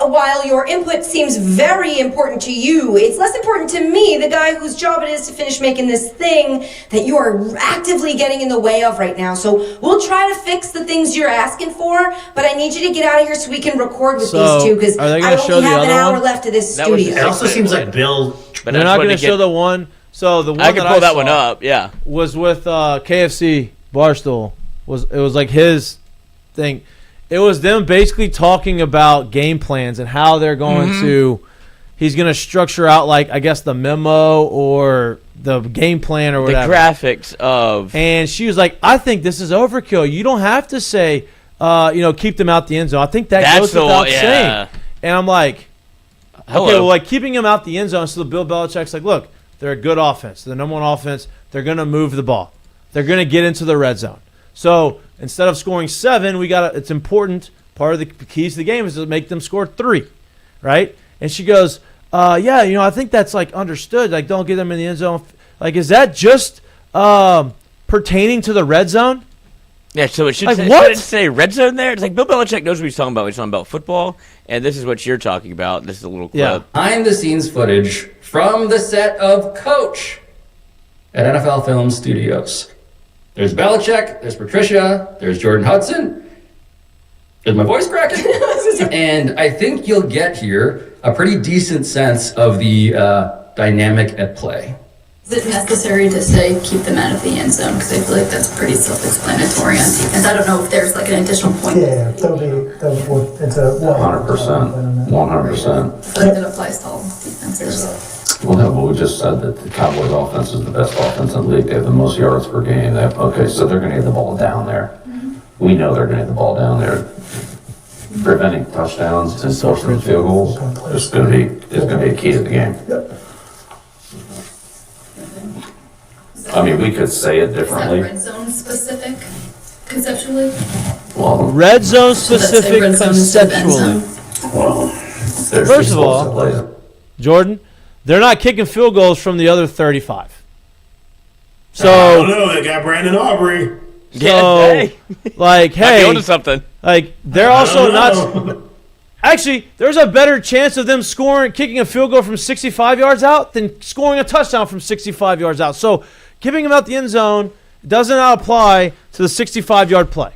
while your input seems very important to you, it's less important to me, the guy whose job it is to finish making this thing that you are actively getting in the way of right now. So we'll try to fix the things you're asking for, but I need you to get out of here so we can record with these two, because I only have an hour left of this studio. It also seems like Bill... But they're not going to show the one. So the one I can pull that one up, yeah. Was with KFC Barstool. It was like his thing. It was them basically talking about game plans and how they're going to. He's going to structure out, like, I guess, the memo or the game plan or whatever. The graphics of. And she was like, I think this is overkill. You don't have to say, keep them out the end zone. I think that goes without saying. And I'm like, hello. Okay, well, like, keeping them out the end zone. So Bill Belichick's like, look, they're a good offense. They're the number one offense. They're going to move the ball. They're going to get into the red zone. So instead of scoring 7, it's important. Part of the keys to the game is to make them score 3, right? And she goes, I think that's like understood. Like, don't get them in the end zone. Like, is that just pertaining to the red zone? Yeah, so it should, like, should it say red zone there? It's like Bill Belichick knows what he's talking about. He's talking about football, and this is what you're talking about. This is a little clip. Yeah. Behind-the-scenes footage from the set of Coach at NFL Film Studios. There's Belichick, there's Patricia, there's Jordan Hudson. Is my voice cracking? And I think you'll get here a pretty decent sense of the dynamic at play. Is it necessary to say keep them out of the end zone? Because I feel like that's pretty self-explanatory on defense. I don't know if there's like an additional point. Yeah, it's a 100%. 100%. But that applies to all defenses. Well, no, but we just said that the Cowboys offense is the best offense in the league. They have the most yards per game. So they're going to get the ball down there. We know they're going to get the ball down there. Preventing touchdowns and forcing field goals is going to be a key to the game. I mean, we could say it differently. Is that red zone specific, conceptually? Well, red zone specific conceptually. Well, first of all, Jordan, they're not kicking field goals from the other 35. So I don't know. They got Brandon Aubrey. So, like, hey, onto something. Like, they're also not. Actually, there's a better chance of them kicking a field goal from 65 yards out than scoring a touchdown from 65 yards out. So, keeping them out the end zone does not apply to the 65-yard play.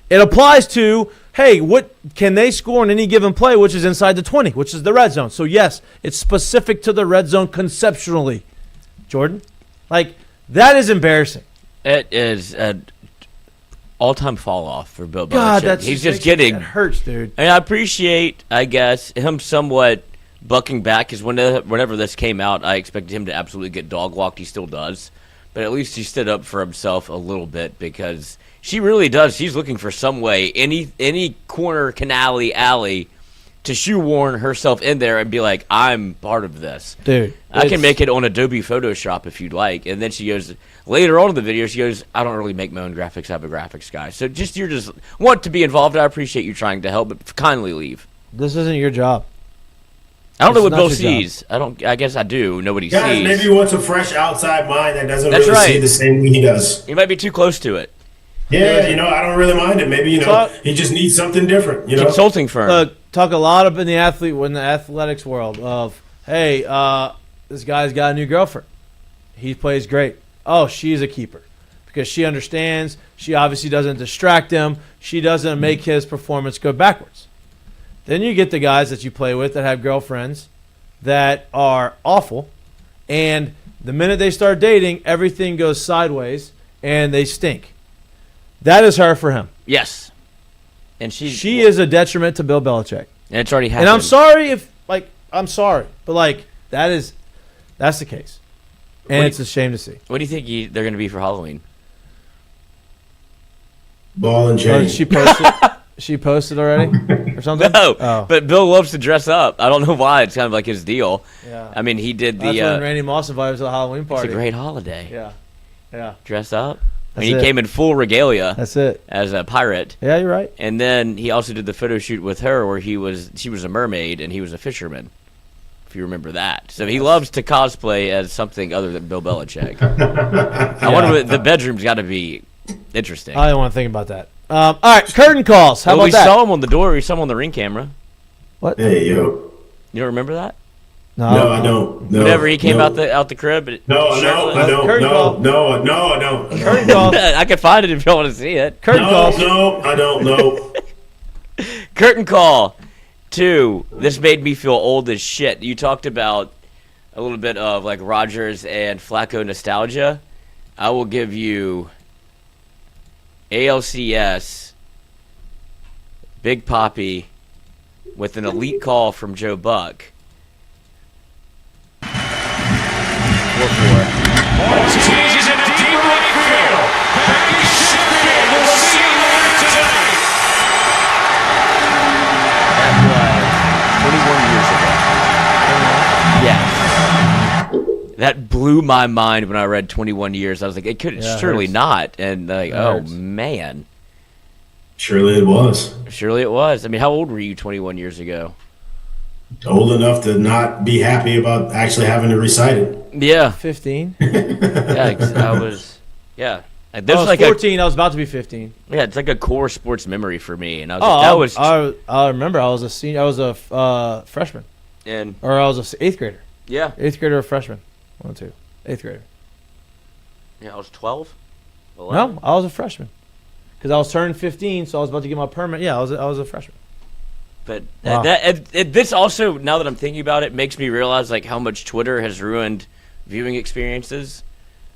It applies to, hey, what can they score in any given play, which is inside the 20, which is the red zone. So, yes, it's specific to the red zone conceptually. Jordan? Like, that is embarrassing. It is an all-time fall-off for Bill Belichick. God, he's just getting... That hurts, dude. And I appreciate, I guess, him somewhat bucking back, because whenever this came out, I expected him to absolutely get dog-walked. He still does. But at least he stood up for himself a little bit, because she really does. She's looking for some way, any corner, canal, alley, to shoehorn herself in there and be like, I'm part of this. Dude. I can make it on Adobe Photoshop if you'd like. And then she goes, later on in the video, she goes, I don't really make my own graphics. I have a graphics guy. So you're just want to be involved. I appreciate you trying to help, but kindly leave. This isn't your job. I don't know It's what Bill not your sees. I guess I do know what he Guys, sees. maybe he wants a fresh outside mind that doesn't That's really right. see the same way he does. He might be too close to it. Yeah, I don't really mind it. Maybe, he just needs something different, Consulting firm. Look, talk a lot up in the athletics world of, hey, this guy's got a new girlfriend. He plays great. Oh, she's a keeper because she understands. She obviously doesn't distract him. She doesn't make his performance go backwards. Then you get the guys that you play with that have girlfriends that are awful, and the minute they start dating, everything goes sideways and they stink. That is her for him. Yes. And she is a detriment to Bill Belichick. And it's already happened. And I'm sorry I'm sorry, but that's the case. And it's a shame to see. What do you think they're going to be for Halloween? Ball and chain. She posted already or something? No, Oh. but Bill loves to dress up. I don't know why. It's kind of like his deal. Yeah. I mean, he did the... That's when Randy Moss invited us to the Halloween party. It's a great holiday. Yeah. Yeah. Dress up. That's He it. came in full regalia. That's it. As a pirate. Yeah, you're right. And then he also did the photo shoot with her where she was a mermaid and he was a fisherman. If you remember that. So he loves to cosplay as something other than Bill Belichick. I wonder what the bedroom's got to be interesting. I don't want to think about that. All right, curtain calls. How about we that? saw him on the door. We saw him on the ring camera. What? Hey, yo. You don't remember that? No, I don't. No, Whenever he came no. out the crib. No, I don't. Curtain call. No, I don't. Curtain call. I can find it if you want to see it. Curtain call. No, I don't know. Curtain call. 2. This made me feel old as shit. You talked about a little bit of like Rodgers and Flacco nostalgia. I will give you ALCS, Big Papi, with an elite call from Joe Buck. 4-4. Ortiz in a deep right field. Back in center field. We'll see you later tonight. That was 21 years ago. Yes. That blew my mind when I read 21 years. I was like, it could surely not. And like, man. Surely it was. Surely it was. I mean, how old were you 21 years ago? Old enough to not be happy about actually having to recite it. Yeah. 15. Yeah, I was. Yeah. I was like 14. I was about to be 15. Yeah, it's like a core sports memory for me, and I was. I remember. I was a senior. I was a freshman, or I was an 8th grader. Yeah. 8th grader or freshman. 1, 2. 8th grader. Yeah, I was 12. No, I was a freshman because I was turning 15, so I was about to get my permit. Yeah, I was a freshman. But this also, now that I'm thinking about it, makes me realize like how much Twitter has ruined viewing experiences,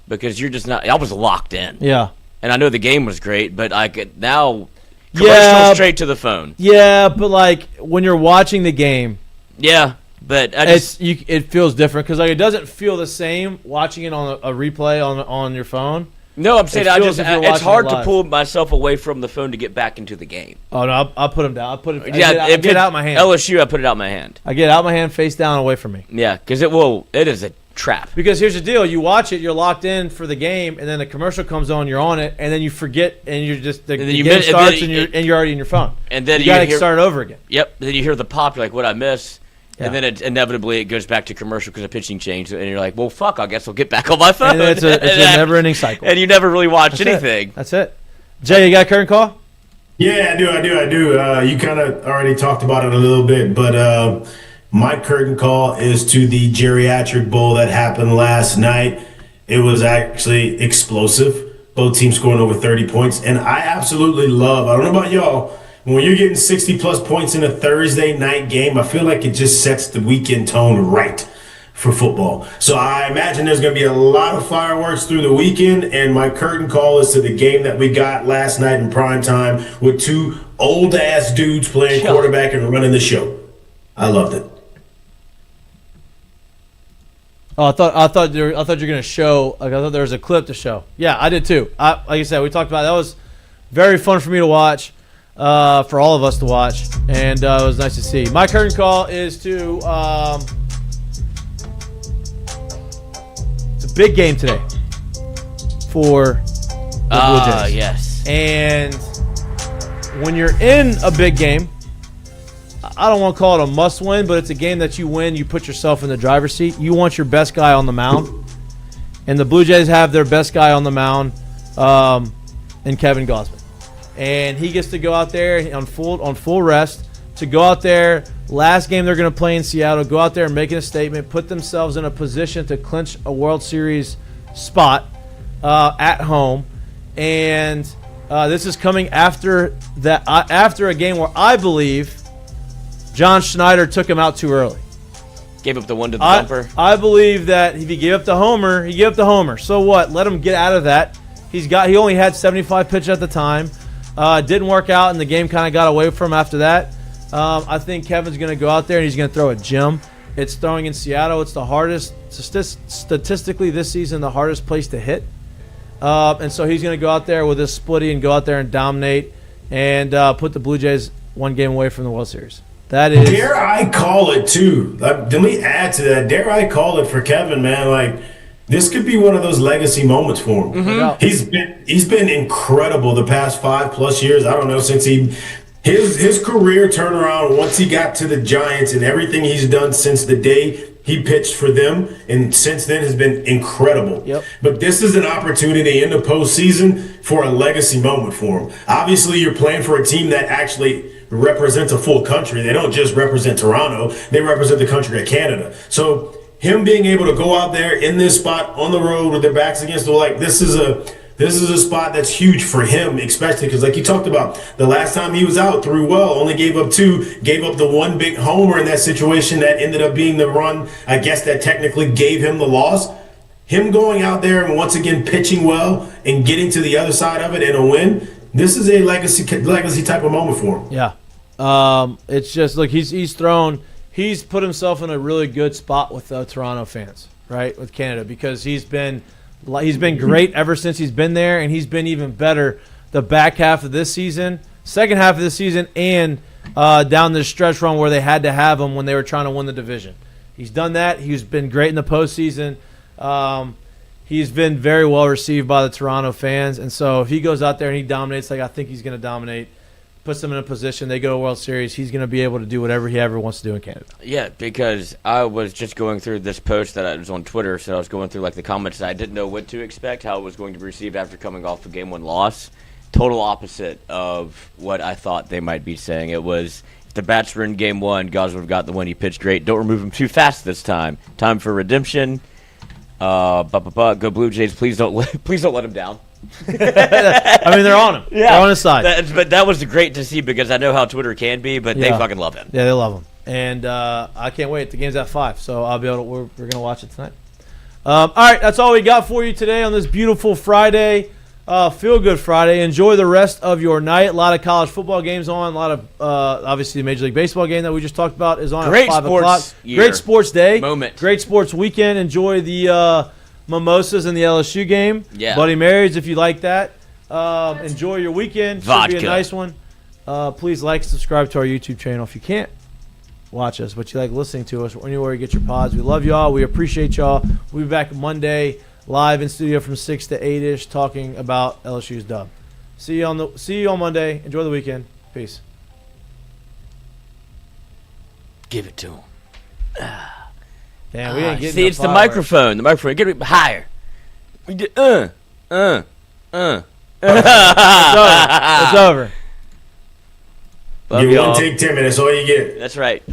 because you're just not. I was locked in. Yeah. And I know the game was great, but I could now commercial straight to the phone. Yeah, but like when you're watching the game. Yeah, but it feels different because like it doesn't feel the same watching it on a replay on your phone. No, I'm saying it's hard to pull myself away from the phone to get back into the game. Oh no, I'll put them down. I get out my hand. LSU, I put it out my hand. I get out my hand, face down, away from me. Yeah, because it is a trap. Because here's the deal: you watch it, you're locked in for the game, and then the commercial comes on, you're on it, and then you forget, and you're just the game starts, and you're already in your phone. And then you got to start over again. Yep. Then you hear the pop, you're like, "What I miss?" Yeah. And then inevitably it goes back to commercial because of pitching change, and you're like, "Well, fuck! I guess I'll get back on my phone." And it's a never-ending cycle. And you never really watch anything. That's it. Jay, you got a curtain call? Yeah, I do. You kind of already talked about it a little bit, but my curtain call is to the geriatric bowl that happened last night. It was actually explosive. Both teams scoring over 30 points, and I absolutely love. I don't know about y'all. When you're getting 60-plus points in a Thursday night game, I feel like it just sets the weekend tone right for football. So I imagine there's going to be a lot of fireworks through the weekend, and my curtain call is to the game that we got last night in prime time with 2 old-ass dudes playing quarterback and running the show. I loved it. Oh, I thought you were going to show. Like I thought there was a clip to show. Yeah, I did too. Like I said, we talked about it. That was very fun for me to watch. For all of us to watch, and it was nice to see. My curtain call is to it's a big game today for the Blue Jays. Yes. And when you're in a big game, I don't want to call it a must-win, but it's a game that you win. You put yourself in the driver's seat. You want your best guy on the mound, and the Blue Jays have their best guy on the mound, in Kevin Gausman. And he gets to go out there on full rest to go out there. Last game they're going to play in Seattle. Go out there and make a statement, put themselves in a position to clinch a World Series spot at home. And this is coming after a game where I believe John Schneider took him out too early. Gave up the one to the bumper. I believe that if he gave up the homer, he gave up the homer. So what? Let him get out of that. He only had 75 pitches at the time. Didn't work out, and the game kind of got away from him after that. I think Kevin's going to go out there, and he's going to throw a gem. It's throwing in Seattle. It's the hardest, statistically this season, the hardest place to hit. And so he's going to go out there with his splitty and go out there and dominate and put the Blue Jays one game away from the World Series. That is. Dare I call it, too? Let me add to that. Dare I call it for Kevin, man? Like, this could be one of those legacy moments for him. Mm-hmm. He's been incredible the past 5+ years. I don't know, since his career turnaround once he got to the Giants, and everything he's done since the day he pitched for them, and since then has been incredible. Yep. But this is an opportunity in the postseason for a legacy moment for him. Obviously, you're playing for a team that actually represents a full country. They don't just represent Toronto. They represent the country of Canada. So him being able to go out there in this spot on the road with their backs against the wall, like this is a spot that's huge for him, especially because, like you talked about, the last time he was out, threw well, only gave up 2, gave up the one big homer in that situation that ended up being the run, I guess, that technically gave him the loss. Him going out there and once again pitching well and getting to the other side of it and a win, this is a legacy type of moment for him. Yeah. It's just, look, he's put himself in a really good spot with the Toronto fans, right, with Canada, because he's been great ever since he's been there, and he's been even better the back half of this season, second half of this season, and down this stretch run where they had to have him when they were trying to win the division. He's done that. He's been great in the postseason. He's been very well received by the Toronto fans, and so if he goes out there and he dominates like I think he's going to dominate, puts them in a position, they go to a World Series, he's going to be able to do whatever he ever wants to do in Canada. Yeah, because I was just going through this post that I was on Twitter, so I was going through like the comments. I didn't know what to expect, how it was going to be received after coming off a Game 1 loss. Total opposite of what I thought they might be saying. It was, if the bats were in Game 1, Gosler would have got the win. He pitched great. Don't remove him too fast this time. Time for redemption. Go Blue Jays. Please don't let him down. I mean, they're on him. Yeah. They're on his side. But that was great to see because I know how Twitter can be, but they fucking love him. Yeah, they love him. And I can't wait. The game's at 5, so I'll be able to, we're going to watch it tonight. All right, that's all we got for you today on this beautiful Friday. Feel good Friday. Enjoy the rest of your night. A lot of college football games on. A lot of, obviously, the Major League Baseball game that we just talked about is on Great at 5 sports o'clock. year. Great sports day. Moment. Great sports weekend. Enjoy the mimosas in the LSU game. Yeah. Bloody Marys, if you like that. Enjoy your weekend. Vodka. Should be a nice one. Please like and subscribe to our YouTube channel if you can't watch us, but you like listening to us anywhere you get your pods. We love y'all. We appreciate y'all. We'll be back Monday live in studio from 6 to 8-ish talking about LSU's dub. See you on Monday. Enjoy the weekend. Peace. Give it to him. Damn, we ain't getting see, it's the microphone. The microphone. Get it higher. We did, It's over. Love You y'all. one take 10 minutes. All you get. That's right.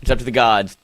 It's up to the gods.